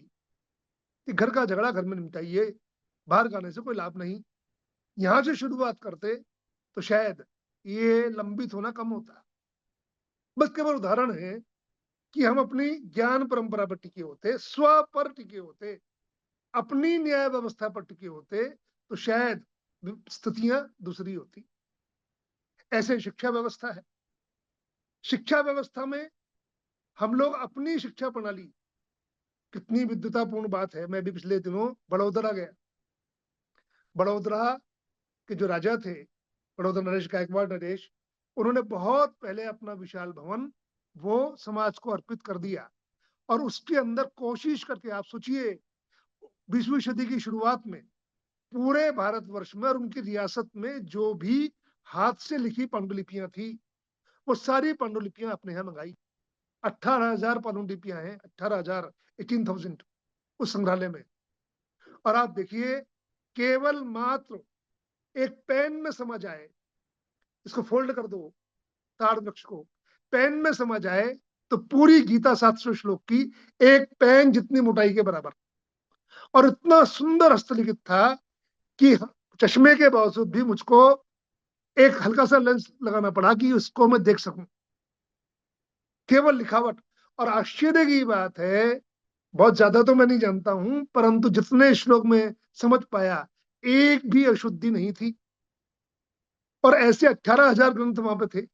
कि घर का झगड़ा घर में निपटाइए, बाहर जाने से कोई लाभ नहीं। यहां से शुरुआत करते तो शायद ये लंबित होना कम होता। बस केवल उदाहरण है कि हम अपनी ज्ञान परंपरा पर टिके होते, स्व पर टिके होते, अपनी न्याय व्यवस्था पर टिके होते, तो शायद स्थितियां दूसरी होती। ऐसे शिक्षा व्यवस्था है, शिक्षा व्यवस्था में हम लोग अपनी शिक्षा प्रणाली, कितनी विद्वतापूर्ण बात है। मैं भी पिछले दिनों बड़ौदा गया। बड़ौदा के जो राजा थे, बड़ौदा नरेश गायकवाड़ नरेश, उन्होंने बहुत पहले अपना विशाल भवन वो समाज को अर्पित कर दिया और उसके अंदर कोशिश करके, आप सोचिए 20वीं सदी की शुरुआत में पूरे भारतवर्ष में और उनकी रियासत में जो भी हाथ से लिखी पांडुलिपियां थी, वो सारी पांडुलिपियां अपने यहाँ मंगाई। 18,000 पांडुलिपियां हैं, 18,000, 18,000 उस संग्रहालय में। और आप देखिए, केवल मात्र एक पेन में समा जाए, इसको फोल्ड कर दो, ताड़ वृक्ष को पेन में समा जाए तो पूरी गीता 700 श्लोक की एक पेन जितनी मोटाई के बराबर, और इतना सुंदर हस्तलिखित था कि चश्मे के बावजूद भी मुझको एक हल्का सा लेंस लगाना पड़ा कि उसको मैं देख सकूं, केवल लिखावट। और आश्चर्य की बात है, बहुत ज्यादा तो मैं नहीं जानता हूं, परंतु जितने श्लोक में समझ पाया, एक भी अशुद्धि नहीं थी। और ऐसे 18,000 ग्रंथ वहां पे थे,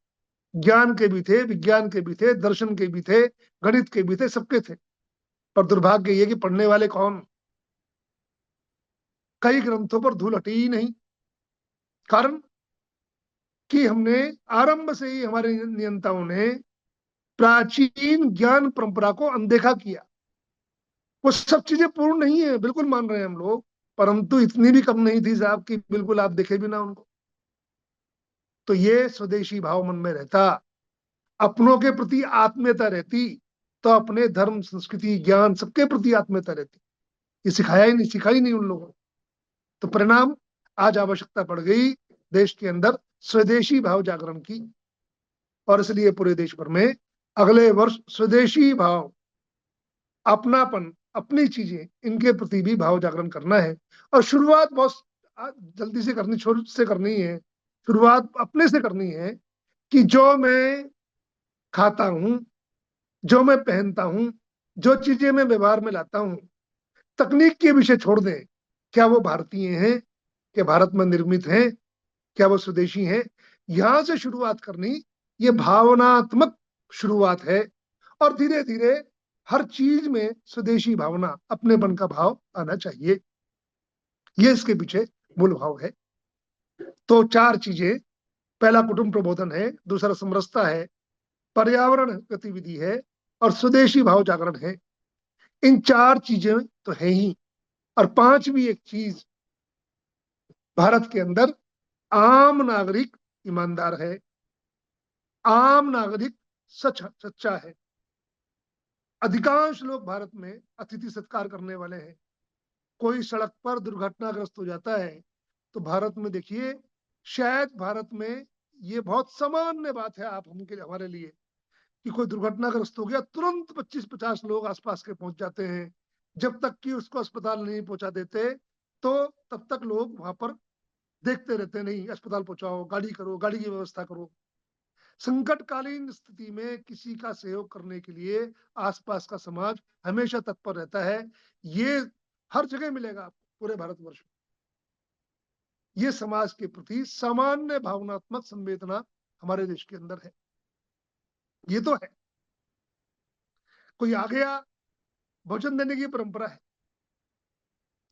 ज्ञान के भी थे, विज्ञान के भी थे, दर्शन के भी थे, गणित के भी थे, सबके थे। पर दुर्भाग्य ये कि पढ़ने वाले कौन, कई ग्रंथों पर धूल हटी ही नहीं। कारण कि हमने आरंभ से ही, हमारे नियंताओं ने प्राचीन ज्ञान परंपरा को अनदेखा किया। वो सब चीजें पूर्ण नहीं है, बिल्कुल मान रहे हैं हम लोग, परंतु इतनी भी कम नहीं थी साहब कि बिल्कुल आप देखे भी ना उनको। तो ये स्वदेशी भाव मन में रहता, अपनों के प्रति आत्मीयता रहती, तो अपने धर्म, संस्कृति, ज्ञान सबके प्रति आत्मीयता रहती। ये सिखाया ही नहीं, सिखाई नहीं उन लोगों ने। तो परिणाम, आज आवश्यकता पड़ गई देश के अंदर स्वदेशी भाव जागरण की, और इसलिए पूरे देश भर में अगले वर्ष स्वदेशी भाव, अपनापन, अपनी चीजें, इनके प्रति भी भाव जागरण करना है। और शुरुआत बहुत जल्दी से करनी, छोड़ से करनी है। शुरुआत अपने से करनी है कि जो मैं खाता हूं, जो मैं पहनता हूं, जो चीजें मैं व्यवहार में लाता हूं, तकनीक के विषय छोड़ दें, क्या वो भारतीय हैं, क्या भारत में निर्मित हैं, क्या वो स्वदेशी हैं, यहां से शुरुआत करनी, ये भावनात्मक शुरुआत है। और धीरे धीरे हर चीज में स्वदेशी भावना, अपनेपन का भाव आना चाहिए। ये इसके पीछे मूल भाव है। तो चार चीजें, पहला कुटुंब प्रबोधन है, दूसरा समरसता है, पर्यावरण गतिविधि है, और स्वदेशी भाव जागरण है। इन चार चीजें तो है ही। और पांचवी एक चीज, भारत के अंदर आम नागरिक ईमानदार है, आम नागरिक सच्चा है। अधिकांश लोग भारत में अतिथि सत्कार करने वाले हैं। कोई सड़क पर दुर्घटनाग्रस्त हो जाता है तो भारत में देखिए, शायद भारत में ये बहुत सामान्य बात है आप हमके हमारे लिए, कि कोई दुर्घटनाग्रस्त हो गया तुरंत 25-50 लोग आसपास के पहुंच जाते हैं। जब तक कि उसको अस्पताल नहीं पहुंचा देते तो तब तक लोग वहां पर देखते रहते, नहीं अस्पताल पहुंचाओ, गाड़ी करो, गाड़ी की व्यवस्था करो। संकटकालीन स्थिति में किसी का सहयोग करने के लिए आसपास का समाज हमेशा तत्पर रहता है। ये हर जगह मिलेगा आपको पूरे भारतवर्ष में। ये समाज के प्रति सामान्य भावनात्मक संवेदना हमारे देश के अंदर है, ये तो है। कोई आ गया, भोजन देने की परंपरा है,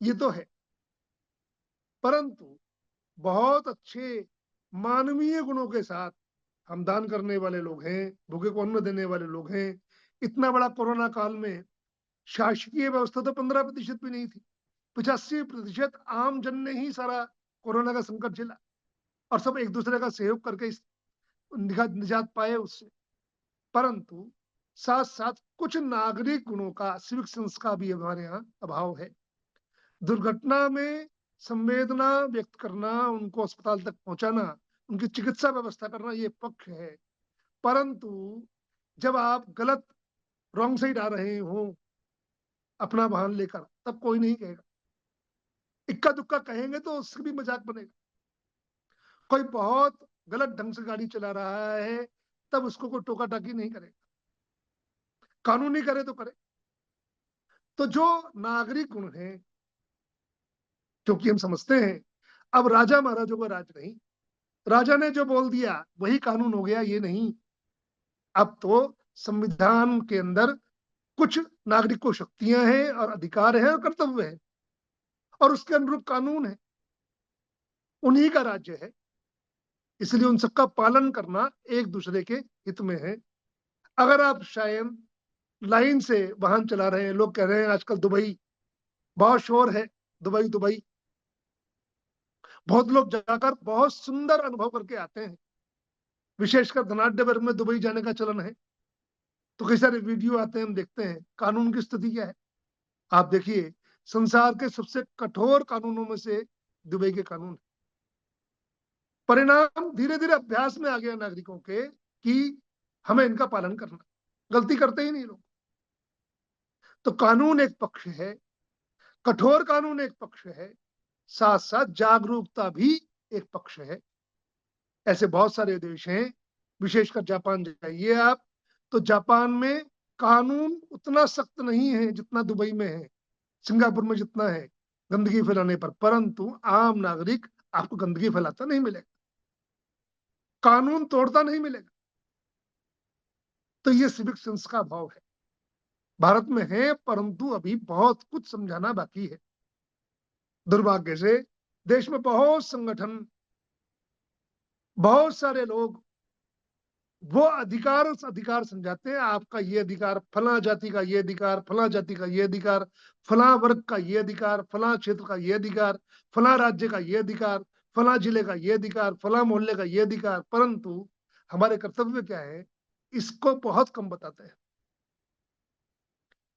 ये तो है। परंतु बहुत अच्छे मानवीय गुणों के साथ हम दान करने वाले लोग हैं, भूखे को अन्न देने वाले लोग हैं। इतना बड़ा कोरोना काल में शासकीय व्यवस्था तो 15% भी नहीं थी, 85% आम जन ने ही सारा कोरोना का संकट झेला, और सब एक दूसरे का सहयोग करके इस निजात पाए उससे। परंतु साथ साथ कुछ नागरिक गुणों का, सिविक सेंस का भी हमारे यहाँ अभाव है। दुर्घटना में संवेदना व्यक्त करना, उनको अस्पताल तक पहुंचाना, उनकी चिकित्सा व्यवस्था करना, ये पक्ष है। परंतु जब आप गलत, रॉन्ग साइड आ रहे हो अपना वाहन लेकर, तब कोई नहीं कहेगा। इक्का दुक्का कहेंगे तो उससे भी मजाक बनेगा। कोई बहुत गलत ढंग से गाड़ी चला रहा है, तब उसको कोई टोका टाकी नहीं करेगा। कानूनी करे तो करे। तो जो नागरिक गुण है, क्योंकि हम समझते हैं अब राजा महाराजों का राज नहीं, राजा ने जो बोल दिया वही कानून हो गया, ये नहीं। अब तो संविधान के अंदर कुछ नागरिक को शक्तियां हैं और अधिकार है और कर्तव्य है, और उसके अनुरूप कानून है, उन्हीं का राज्य है। इसलिए उन सबका पालन करना एक दूसरे के हित में है। अगर आप शायद लाइन से वाहन चला रहे हैं, लोग कह रहे हैं आजकल दुबई बहुत शोर है, दुबई दुबई, बहुत लोग जाकर बहुत सुंदर अनुभव करके आते हैं। विशेषकर धनाढ्य वर्ग में दुबई जाने का चलन है, तो कई सारे वीडियो आते हैं, हम देखते हैं कानून की स्थिति क्या है। आप देखिए, संसार के सबसे कठोर कानूनों में से दुबई के कानून है। परिणाम धीरे धीरे अभ्यास में आ गया नागरिकों के कि हमें इनका पालन करना, गलती करते ही नहीं लोग। तो कानून एक पक्ष है, कठोर कानून एक पक्ष है, साथ साथ जागरूकता भी एक पक्ष है। ऐसे बहुत सारे देश हैं, विशेषकर जापान जाइए आप, तो जापान में कानून उतना सख्त नहीं है जितना दुबई में है, सिंगापुर में जितना है गंदगी फैलाने पर। परंतु आम नागरिक आपको गंदगी फैलाता नहीं मिलेगा, कानून तोड़ता नहीं मिलेगा। तो ये सिविक सेंस का अभाव है, भारत में है, परंतु अभी बहुत कुछ समझाना बाकी है। दुर्भाग्य से देश में बहुत संगठन, बहुत सारे लोग वो अधिकार समझाते हैं, आपका ये अधिकार, फला जाति का ये अधिकार, फला जाति का ये अधिकार, फला वर्ग का ये अधिकार, फला क्षेत्र का ये अधिकार, फला राज्य का ये अधिकार, फला जिले का ये अधिकार, फला मोहल्ले का ये अधिकार। परंतु हमारे कर्तव्य क्या है, इसको बहुत कम बताते हैं।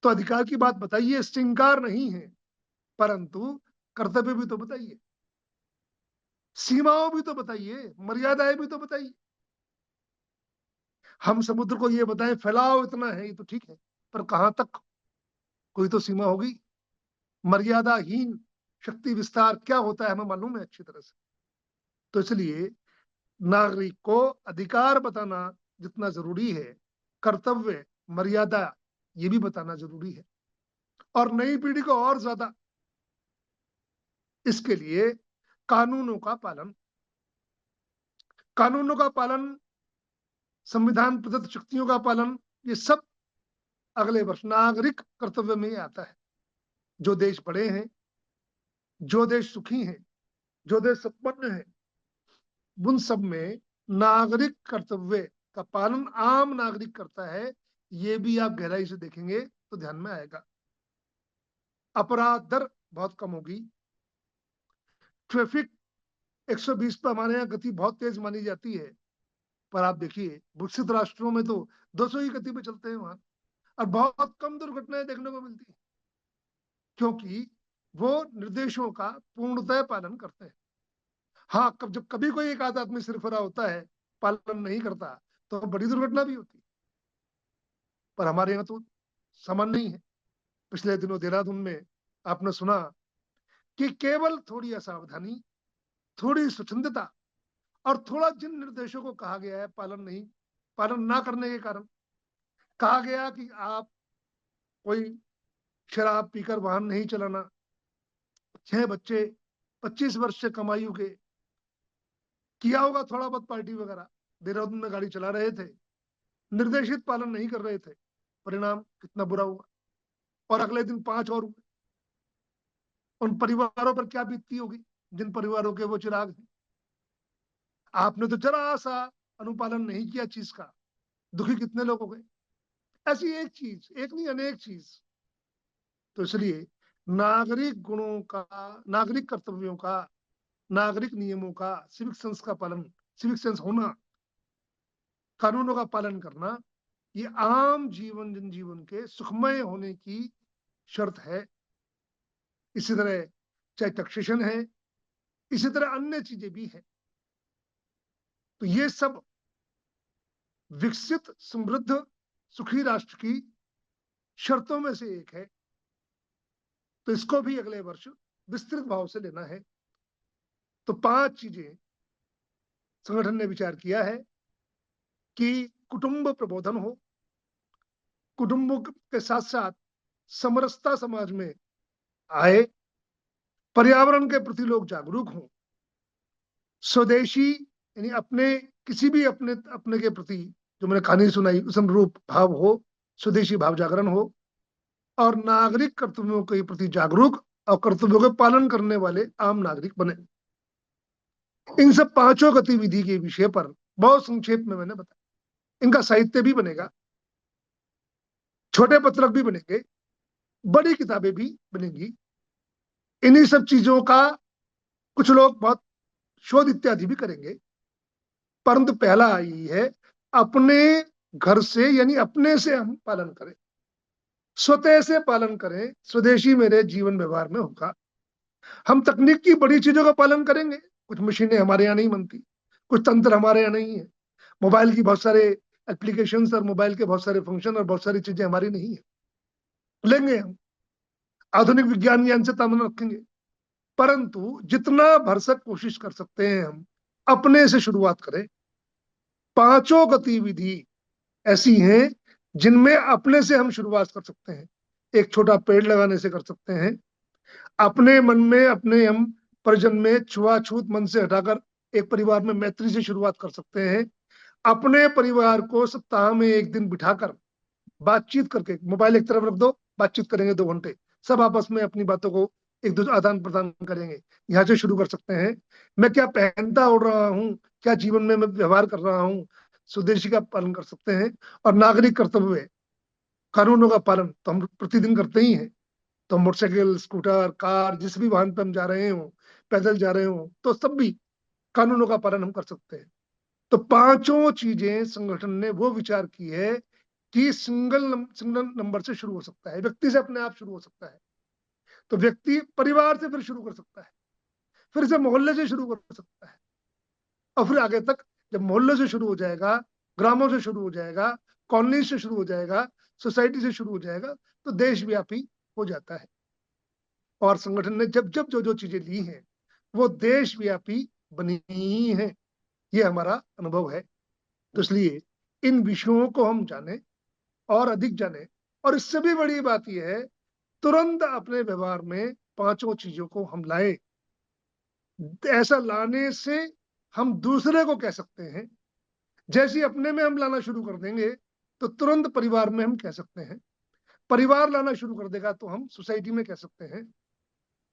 तो अधिकार की बात बताइए, श्रृंगार नहीं है, परंतु कर्तव्य भी तो बताइए, सीमाओं भी तो बताइए, मर्यादाएं भी तो बताइए। हम समुद्र को ये बताएं फैलाव इतना है, ये तो ठीक है, पर कहां तक, कोई तो सीमा होगी। मर्यादाहीन शक्ति विस्तार क्या होता है हमें मालूम है अच्छी तरह से। तो इसलिए नागरिक को अधिकार बताना जितना जरूरी है, कर्तव्य, मर्यादा, ये भी बताना जरूरी है। और नई पीढ़ी को और ज्यादा इसके लिए कानूनों का पालन, संविधान प्रदत्त शक्तियों का पालन, ये सब अगले वर्ष नागरिक कर्तव्य में ही आता है। जो देश बड़े हैं, जो देश सुखी हैं, जो देश संपन्न है, उन सब में नागरिक कर्तव्य का पालन आम नागरिक करता है। ये भी आप गहराई से देखेंगे तो ध्यान में आएगा। अपराध दर बहुत कम होगी। ट्रैफिक 120 पर हमारे यहाँ गति बहुत तेज मानी जाती है, पर आप देखिए विकसित राष्ट्रों में तो 200 की गति पे चलते हैं वहां, और बहुत कम दुर्घटनाएं देखने को मिलती है, क्योंकि वो निर्देशों का पूर्णतः पालन करते हैं। हाँ, जब कभी कोई एक आध आदमी सिरफिरा होता है, पालन नहीं करता, तो बड़ी दुर्घटना भी होती है। पर हमारे यहाँ तो सामान्य नहीं है। पिछले दिनों देहरादून में आपने सुना कि केवल थोड़ी असावधानी, थोड़ी स्वच्छंदता और थोड़ा जिन निर्देशों को कहा गया है पालन ना करने के कारण कहा गया कि आप कोई शराब पीकर वाहन नहीं चलाना, 6 बच्चे 25 वर्ष से कम आयु के, किया होगा थोड़ा बहुत पार्टी वगैरह, देहरादून में गाड़ी चला रहे थे, निर्देशित पालन नहीं कर रहे थे, परिणाम कितना बुरा हुआ। और अगले दिन 5 और हुए। उन परिवारों पर क्या बीतती होगी जिन परिवारों के वो चिराग हैं। आपने तो जरा सा अनुपालन नहीं किया चीज का, दुखी कितने लोग हो गए। ऐसी एक चीज, एक नहीं अनेक चीज। तो इसलिए नागरिक गुणों का, नागरिक कर्तव्यों का, नागरिक नियमों का, सिविक सेंस का पालन, सिविक सेंस होना, कानूनों का पालन करना, ये आम जनजीवन के सुखमय होने की शर्त है। इसी तरह चाहे टैक्सेशन है, इसी तरह अन्य चीजें भी हैं। तो ये सब विकसित, समृद्ध, सुखी राष्ट्र की शर्तों में से एक है। तो इसको भी अगले वर्ष विस्तृत भाव से लेना है। तो 5 चीजें संगठन ने विचार किया है कि कुटुंब प्रबोधन हो, कुटुंबों के साथ साथ समरसता समाज में आए, पर्यावरण के प्रति लोग जागरूक हों, स्वदेशी यानी अपने किसी भी अपने के प्रति, जो मैंने कहानी सुनाई, उस अनुरूप भाव हो, स्वदेशी भाव जागरण हो, और नागरिक कर्तव्यों के प्रति जागरूक और कर्तव्यों के पालन करने वाले आम नागरिक बने। इन सब 5 गतिविधि के विषय पर बहुत संक्षेप में मैंने बताया। इनका साहित्य भी बनेगा, छोटे पत्रक भी बनेंगे, बड़ी किताबें भी बनेंगी। इन्हीं सब चीजों का कुछ लोग बहुत शोध इत्यादि भी करेंगे, परंतु पहला यही है, अपने घर से यानी अपने से हम पालन करें, स्वतः से पालन करें। स्वदेशी मेरे जीवन व्यवहार में होगा। हम तकनीक की बड़ी चीजों का पालन करेंगे, कुछ मशीनें हमारे यहाँ नहीं बनती, कुछ तंत्र हमारे यहाँ नहीं है, मोबाइल की बहुत सारे एप्लीकेशंस और मोबाइल के बहुत सारे फंक्शन और बहुत सारी चीजें हमारी नहीं है, लेंगे हम, आधुनिक विज्ञान ज्ञान से तामन रखेंगे। परंतु जितना भरसक कोशिश कर सकते हैं हम अपने से शुरुआत करें। 5 गतिविधि ऐसी हैं जिनमें अपने से हम शुरुआत कर सकते हैं। एक छोटा पेड़ लगाने से कर सकते हैं, अपने मन में, अपने हम परिजन में छुआछूत मन से हटाकर एक परिवार में मैत्री से शुरुआत कर सकते हैं। अपने परिवार को सप्ताह में एक दिन बिठाकर बातचीत करके, मोबाइल एक तरफ रख दो, बातचीत करेंगे 2 घंटे, सब आपस में अपनी बातों को एक दूसरे आदान प्रदान करेंगे। यहाँ से शुरू कर सकते हैं। मैं क्या पहनता उड़ रहा हूँ, क्या जीवन में मैं व्यवहार कर रहा हूँ, स्वदेशी का पालन कर सकते हैं। और नागरिक कर्तव्य, कानूनों का पालन तो हम प्रतिदिन करते ही हैं। तो मोटरसाइकिल, स्कूटर, कार, जिस भी वाहन पर हम जा रहे हो, पैदल जा रहे हो, तो सब भी कानूनों का पालन हम कर सकते हैं। तो 5 चीजें संगठन ने वो विचार की है कि सिंगल नंबर से शुरू हो सकता है, व्यक्ति से अपने आप शुरू हो सकता है। तो व्यक्ति परिवार से फिर शुरू कर सकता है, फिर से मोहल्ले से शुरू कर सकता है, और फिर आगे तक जब मोहल्ले से शुरू हो जाएगा, ग्रामों से शुरू हो जाएगा, कॉलोनी से शुरू हो जाएगा, सोसाइटी से शुरू हो जाएगा, तो देशव्यापी हो जाता है। और संगठन ने जब जब जो जो चीजें ली हैं वो देशव्यापी बनी ही हैं, ये हमारा अनुभव है। तो इसलिए इन विषयों को हम जाने और अधिक जाने और इससे भी बड़ी बात यह है, तुरंत अपने व्यवहार में पांचों चीजों को हम लाए। ऐसा लाने से हम दूसरे को कह सकते हैं, जैसे अपने में हम लाना शुरू कर देंगे तो तुरंत परिवार में हम कह सकते हैं, परिवार लाना शुरू कर देगा तो हम सोसाइटी में कह सकते हैं।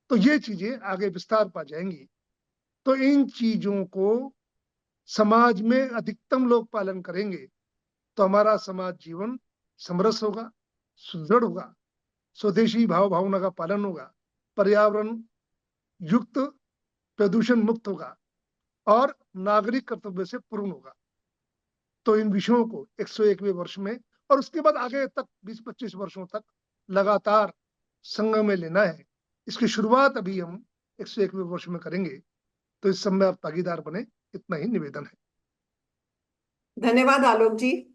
तो ये चीजें आगे विस्तार पा जाएंगी। तो इन चीजों को समाज में अधिकतम लोग पालन करेंगे तो हमारा समाज जीवन समरस होगा, सुदृढ़ होगा, स्वदेशी भाव भावना का पालन होगा, पर्यावरण युक्त, प्रदूषण मुक्त होगा और नागरिक कर्तव्य से पूर्ण होगा। तो इन विषयों को 101वें वर्ष में और उसके बाद आगे तक 20-25 वर्षों तक लगातार संघ में लेना है। इसकी शुरुआत अभी हम 101वें वर्ष में करेंगे, तो इस समय आप भागीदार बने, इतना ही निवेदन है। धन्यवाद आलोक जी।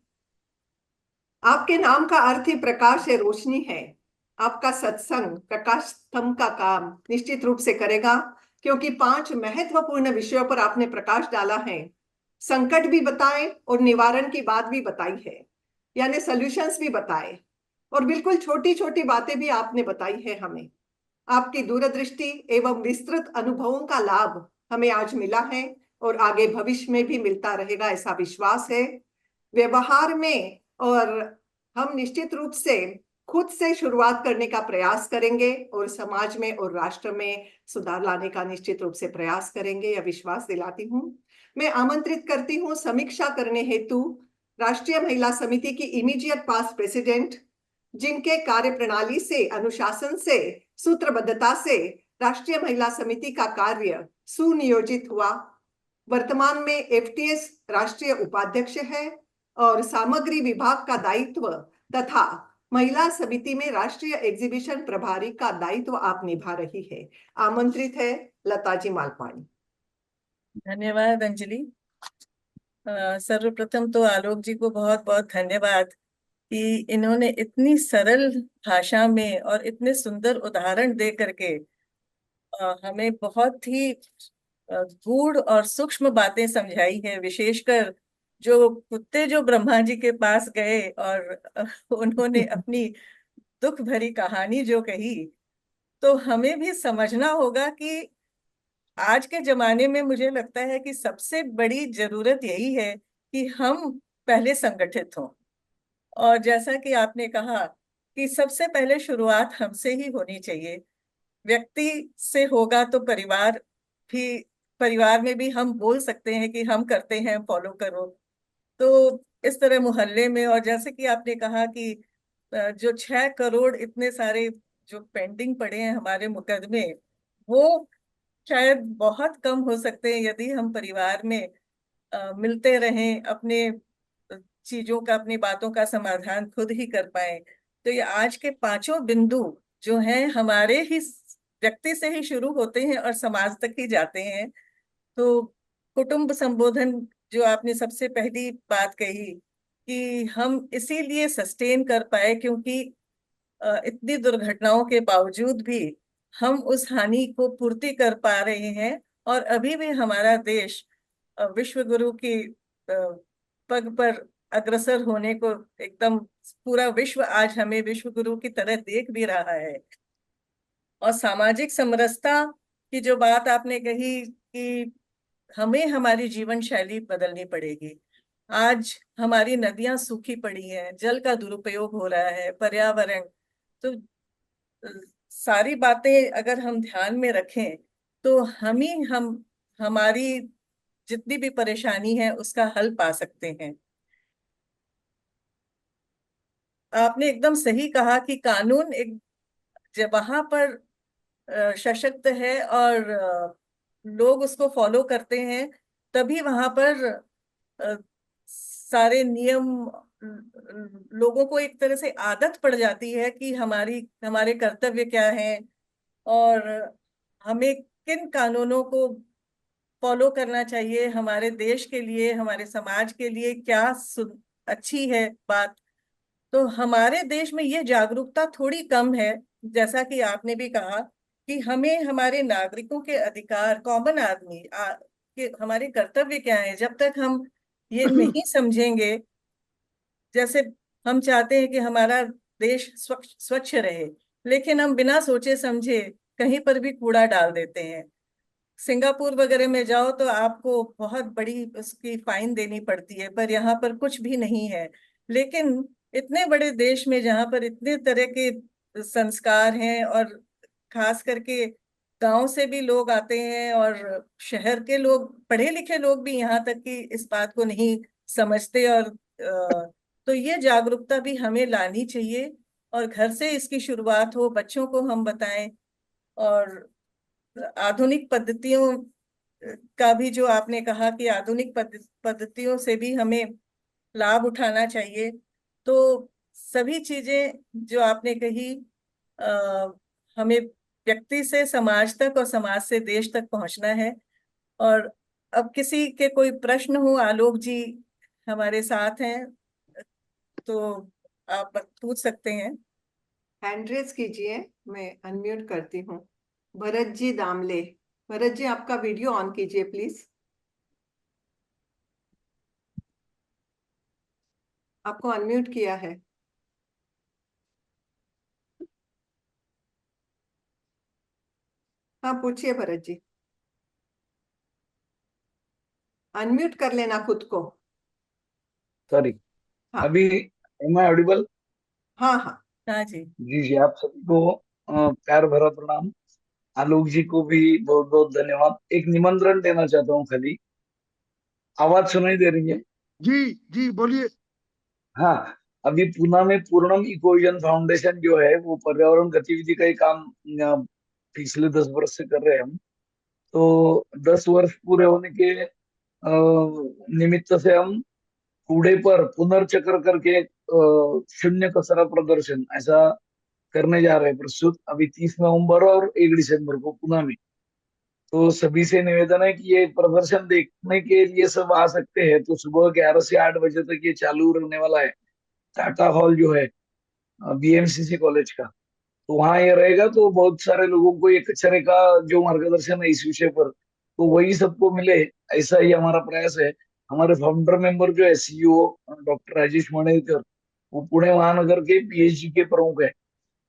आपके नाम का अर्थ ही प्रकाश है, रोशनी है। आपका सत्संग प्रकाश स्तंभ का काम निश्चित रूप से करेगा, क्योंकि 5 महत्वपूर्ण विषयों पर आपने प्रकाश डाला है। संकट भी बताए और निवारण की बात भी बताई है, यानी सॉल्यूशंस भी बताए, और बिल्कुल छोटी छोटी बातें भी आपने बताई है हमें। आपकी दूरदृष्टि एवं विस्तृत अनुभवों का लाभ हमें आज मिला है और आगे भविष्य में भी मिलता रहेगा, ऐसा विश्वास है। व्यवहार में और हम निश्चित रूप से खुद से शुरुआत करने का प्रयास करेंगे और समाज में और राष्ट्र में सुधार लाने का निश्चित रूप से प्रयास करेंगे, यह विश्वास दिलाती हूँ। मैं आमंत्रित करती हूँ समीक्षा करने हेतु राष्ट्रीय महिला समिति की इमीडिएट पास्ट प्रेसिडेंट, जिनके कार्य प्रणाली से, अनुशासन से, सूत्रबद्धता से राष्ट्रीय महिला समिति का कार्य सुनियोजित हुआ। वर्तमान में एफटीएस राष्ट्रीय उपाध्यक्ष है और सामग्री विभाग का दायित्व तथा महिला समिति में राष्ट्रीय एग्जीबिशन प्रभारी का दायित्व आप निभा रही है। आमंत्रित है लता जी मालपानी। धन्यवाद अंजलि। सर्वप्रथम तो आलोक जी को बहुत बहुत धन्यवाद कि इन्होंने इतनी सरल भाषा में और इतने सुंदर उदाहरण दे करके हमें बहुत ही गूढ़ और सूक्ष्म बातें समझाई है। विशेषकर जो कुत्ते जो ब्रह्मा जी के पास गए और उन्होंने अपनी दुख भरी कहानी जो कही, तो हमें भी समझना होगा कि आज के जमाने में मुझे लगता है कि सबसे बड़ी जरूरत यही है कि हम पहले संगठित हों। और जैसा कि आपने कहा कि सबसे पहले शुरुआत हमसे ही होनी चाहिए। व्यक्ति से होगा तो परिवार में भी हम बोल सकते हैं कि हम करते हैं, फॉलो करो। तो इस तरह मोहल्ले में, और जैसे कि आपने कहा कि जो 6 करोड़ इतने सारे जो पेंडिंग पड़े हैं हमारे मुकदमे, वो शायद बहुत कम हो सकते हैं यदि हम परिवार में मिलते रहें, अपने चीजों का, अपनी बातों का समाधान खुद ही कर पाए। तो ये आज के 5 बिंदु जो हैं हमारे ही व्यक्ति से ही शुरू होते हैं और समाज तक ही जाते हैं। तो कुटुंब संबोधन जो आपने सबसे पहली बात कही कि हम इसीलिए सस्टेन कर पाए क्योंकि इतनी दुर्घटनाओं के बावजूद भी हम उस हानि को पूर्ति कर पा रहे हैं और अभी भी हमारा देश विश्व गुरु की पग पर अग्रसर होने को एकदम, पूरा विश्व आज हमें विश्व गुरु की तरह देख भी रहा है। और सामाजिक समरसता की जो बात आपने कही कि हमें हमारी जीवन शैली बदलनी पड़ेगी। आज हमारी नदियां सूखी पड़ी हैं, जल का दुरुपयोग हो रहा है, पर्यावरण, तो सारी बातें अगर हम ध्यान में रखें तो हम हमारी जितनी भी परेशानी है उसका हल पा सकते हैं। आपने एकदम सही कहा कि कानून एक जब वहां पर सशक्त है और लोग उसको फॉलो करते हैं, तभी वहां पर सारे नियम, लोगों को एक तरह से आदत पड़ जाती है कि हमारे कर्तव्य क्या हैं और हमें किन कानूनों को फॉलो करना चाहिए, हमारे देश के लिए, हमारे समाज के लिए क्या अच्छी है बात। तो हमारे देश में ये जागरूकता थोड़ी कम है। जैसा कि आपने भी कहा कि हमें हमारे नागरिकों के अधिकार, कॉमन आदमी के हमारे कर्तव्य क्या है, जब तक हम ये नहीं समझेंगे, जैसे हम चाहते हैं कि हमारा देश स्वच्छ रहे, लेकिन हम बिना सोचे समझे कहीं पर भी कूड़ा डाल देते हैं। सिंगापुर वगैरह में जाओ तो आपको बहुत बड़ी उसकी फाइन देनी पड़ती है, पर यहाँ पर कुछ भी नहीं है। लेकिन इतने बड़े देश में जहाँ पर इतने तरह के संस्कार हैं, और खास करके गांव से भी लोग आते हैं, और शहर के लोग, पढ़े लिखे लोग भी यहाँ तक कि इस बात को नहीं समझते, और तो ये जागरूकता भी हमें लानी चाहिए, और घर से इसकी शुरुआत हो, बच्चों को हम बताएं। और आधुनिक पद्धतियों का भी, जो आपने कहा कि आधुनिक पद्धतियों से भी हमें लाभ उठाना चाहिए। तो सभी चीजें जो आपने कही, आ, हमें व्यक्ति से समाज तक और समाज से देश तक पहुंचना है। और अब किसी के कोई प्रश्न हो, आलोक जी हमारे साथ हैं, तो आप पूछ सकते हैं। हैंड रेज कीजिए, मैं अनम्यूट करती हूँ। भरत जी दामले, भरत जी आपका वीडियो ऑन कीजिए प्लीज। आपको अनम्यूट किया है। हाँ पूछिए भरत जी, अनम्यूट कर लेना खुद को। सॉरी। हाँ अभी एम आई ऑडिबल? हाँ हाँ। हाँ जी। जी जी, आप सभी को प्यार भरा प्रणाम। आलोक जी को भी बहुत बहुत धन्यवाद। एक निमंत्रण देना चाहता हूँ खाली। आवाज सुनाई दे रही है? जी जी बोलिए। हाँ। अभी पूना में पूर्णम इकोविजन फाउंडेशन जो है वो पर्यावरण गतिविधि का ही काम पिछले 10 वर्ष से कर रहे हैं हम। तो 10 वर्ष पूरे होने के निमित्त से हम कूड़े पर पुनर्चक्र करके शून्य कचरा प्रदर्शन ऐसा करने जा रहे हैं प्रस्तुत, अभी 30 नवंबर और 1 दिसंबर को पुणे में। तो सभी से निवेदन है कि ये प्रदर्शन देखने के लिए सब आ सकते हैं। तो सुबह 11 से 8 बजे तक ये चालू रहने वाला है, टाटा हॉल जो है बीएमसीसी कॉलेज का। तो वहां ये रहेगा, तो बहुत सारे लोगों को ये कचरे का जो मार्गदर्शन है इस विषय पर, तो वही सबको मिले, ऐसा ही हमारा प्रयास है। हमारे फाउंडर मेंबर जो है सीईओ डॉक्टर राजेश मणेकर, वो पुणे महानगर के पीएचडी के प्रमुख है।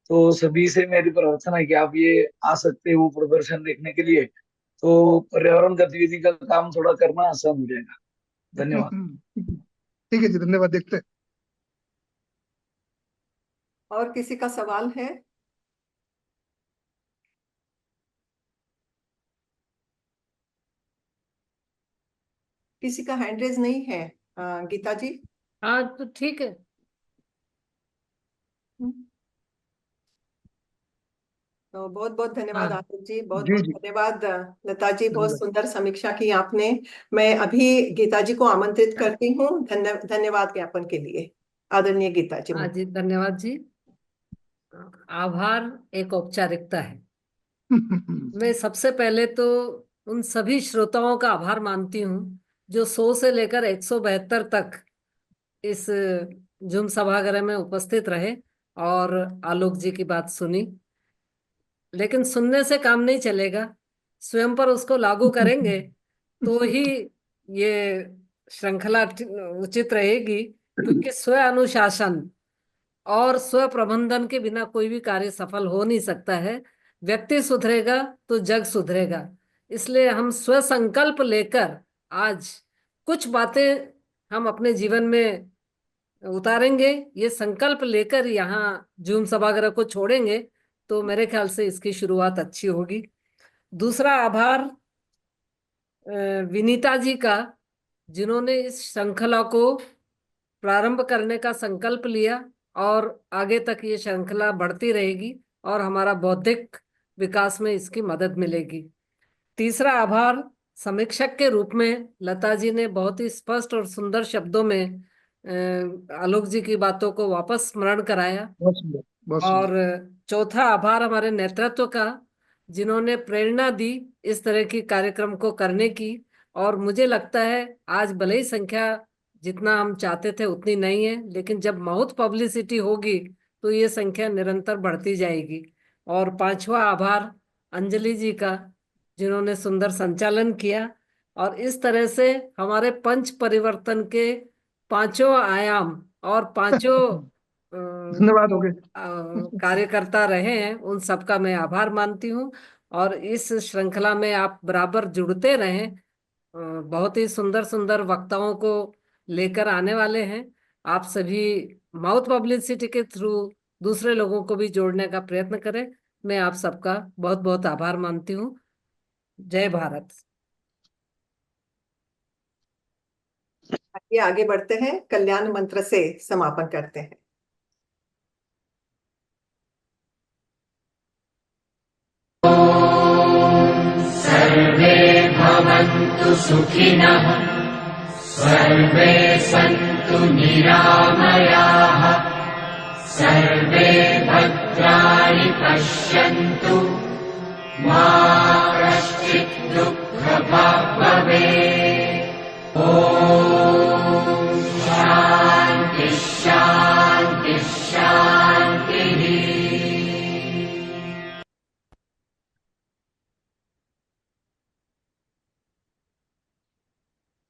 तो सभी से मेरी प्रार्थना है कि आप ये आ सकते हो प्रदर्शन देखने के लिए, तो पर्यावरण गतिविधि का काम थोड़ा करना आसान हो जाएगा। धन्यवाद। ठीक है जी, धन्यवाद। देखते हैं। और किसी का सवाल है? किसी का हैंड रेज नहीं है। गीता जी। हाँ तो ठीक है। तो बहुत बहुत धन्यवाद हाँ आलोक जी, बहुत जी बहुत जी, धन्यवाद लता जी, बहुत धन्यवाद। सुंदर समीक्षा की आपने। मैं अभी गीता जी को आमंत्रित करती हूँ धन्यवाद ज्ञापन के लिए। आदरणीय गीता जी। हाँ जी, धन्यवाद जी। आभार एक औपचारिकता है। मैं सबसे पहले तो उन सभी श्रोताओं का आभार मानती हूँ जो 100 से लेकर 172 तक इस जूम सभागृह में उपस्थित रहे और आलोक जी की बात सुनी। लेकिन सुनने से काम नहीं चलेगा, स्वयं पर उसको लागू करेंगे तो ही ये श्रृंखला उचित रहेगी। क्योंकि स्व अनुशासन और स्व प्रबंधन के बिना कोई भी कार्य सफल हो नहीं सकता है। व्यक्ति सुधरेगा तो जग सुधरेगा। इसलिए हम स्व संकल्प लेकर आज कुछ बातें हम अपने जीवन में उतारेंगे, ये संकल्प लेकर यहाँ जूम सभागृह को छोड़ेंगे, तो मेरे ख्याल से इसकी शुरुआत अच्छी होगी। दूसरा आभार विनीता जी का, जिन्होंने इस श्रृंखला को प्रारंभ करने का संकल्प लिया और आगे तक ये श्रृंखला बढ़ती रहेगी और हमारा बौद्धिक विकास में इसकी मदद मिलेगी। तीसरा आभार समीक्षक के रूप में लता जी ने बहुत ही स्पष्ट और सुंदर शब्दों में आलोक जी की बातों को वापस स्मरण कराया। बहुत सुंदर, बहुत और सुंदर। चौथा आभार हमारे नेतृत्व का, जिन्होंने प्रेरणा दी इस तरह की कार्यक्रम को करने की। और मुझे लगता है आज भले ही संख्या जितना हम चाहते थे उतनी नहीं है, लेकिन जब माउथ पब्लिसिटी होगी तो ये संख्या निरंतर बढ़ती जाएगी। और पांचवा आभार अंजलि जी का, जिन्होंने सुंदर संचालन किया और इस तरह से हमारे पंच परिवर्तन के पांचों आयाम और पांचों धन्यवाद हो गए। कार्य करता रहे हैं, उन सबका मैं आभार मानती हूँ। और इस श्रृंखला में आप बराबर जुड़ते रहें। बहुत ही सुंदर सुंदर वक्ताओं को लेकर आने वाले हैं। आप सभी माउथ पब्लिसिटी के थ्रू दूसरे लोगों को भी जोड़ने का प्रयत्न करें। मैं आप सबका बहुत बहुत आभार मानती हूँ। जय भारत। आइए आगे बढ़ते हैं, कल्याण मंत्र से समापन करते हैं। सर्वे भवन्तु सुखिनः, सर्वे सन्तु निरामयाः, सर्वे भद्राणि पश्यन्तु, मा कश्चित् दुःखभाग् भवेत्। ॐ शान्ति शान्ति शान्तिः।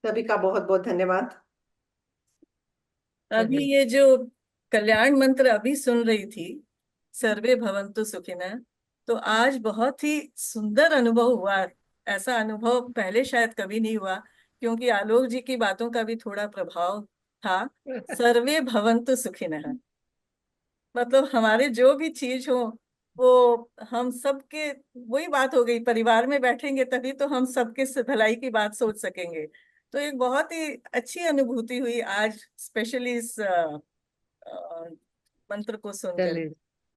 सभी का बहुत बहुत धन्यवाद। अभी ये जो कल्याण मंत्र अभी सुन रही थी, सर्वे भवन्तु सुखिनः, तो आज बहुत ही सुंदर अनुभव हुआ। ऐसा अनुभव पहले शायद कभी नहीं हुआ, क्योंकि आलोक जी की बातों का भी थोड़ा प्रभाव था। सर्वे भवन्तु सुखिनः मतलब हमारे जो भी चीज हो वो हम सबके, वही बात हो गई, परिवार में बैठेंगे तभी तो हम सबके भलाई की बात सोच सकेंगे। तो एक बहुत ही अच्छी अनुभूति हुई आज, स्पेशली इस मंत्र को सुनकर। चलिए।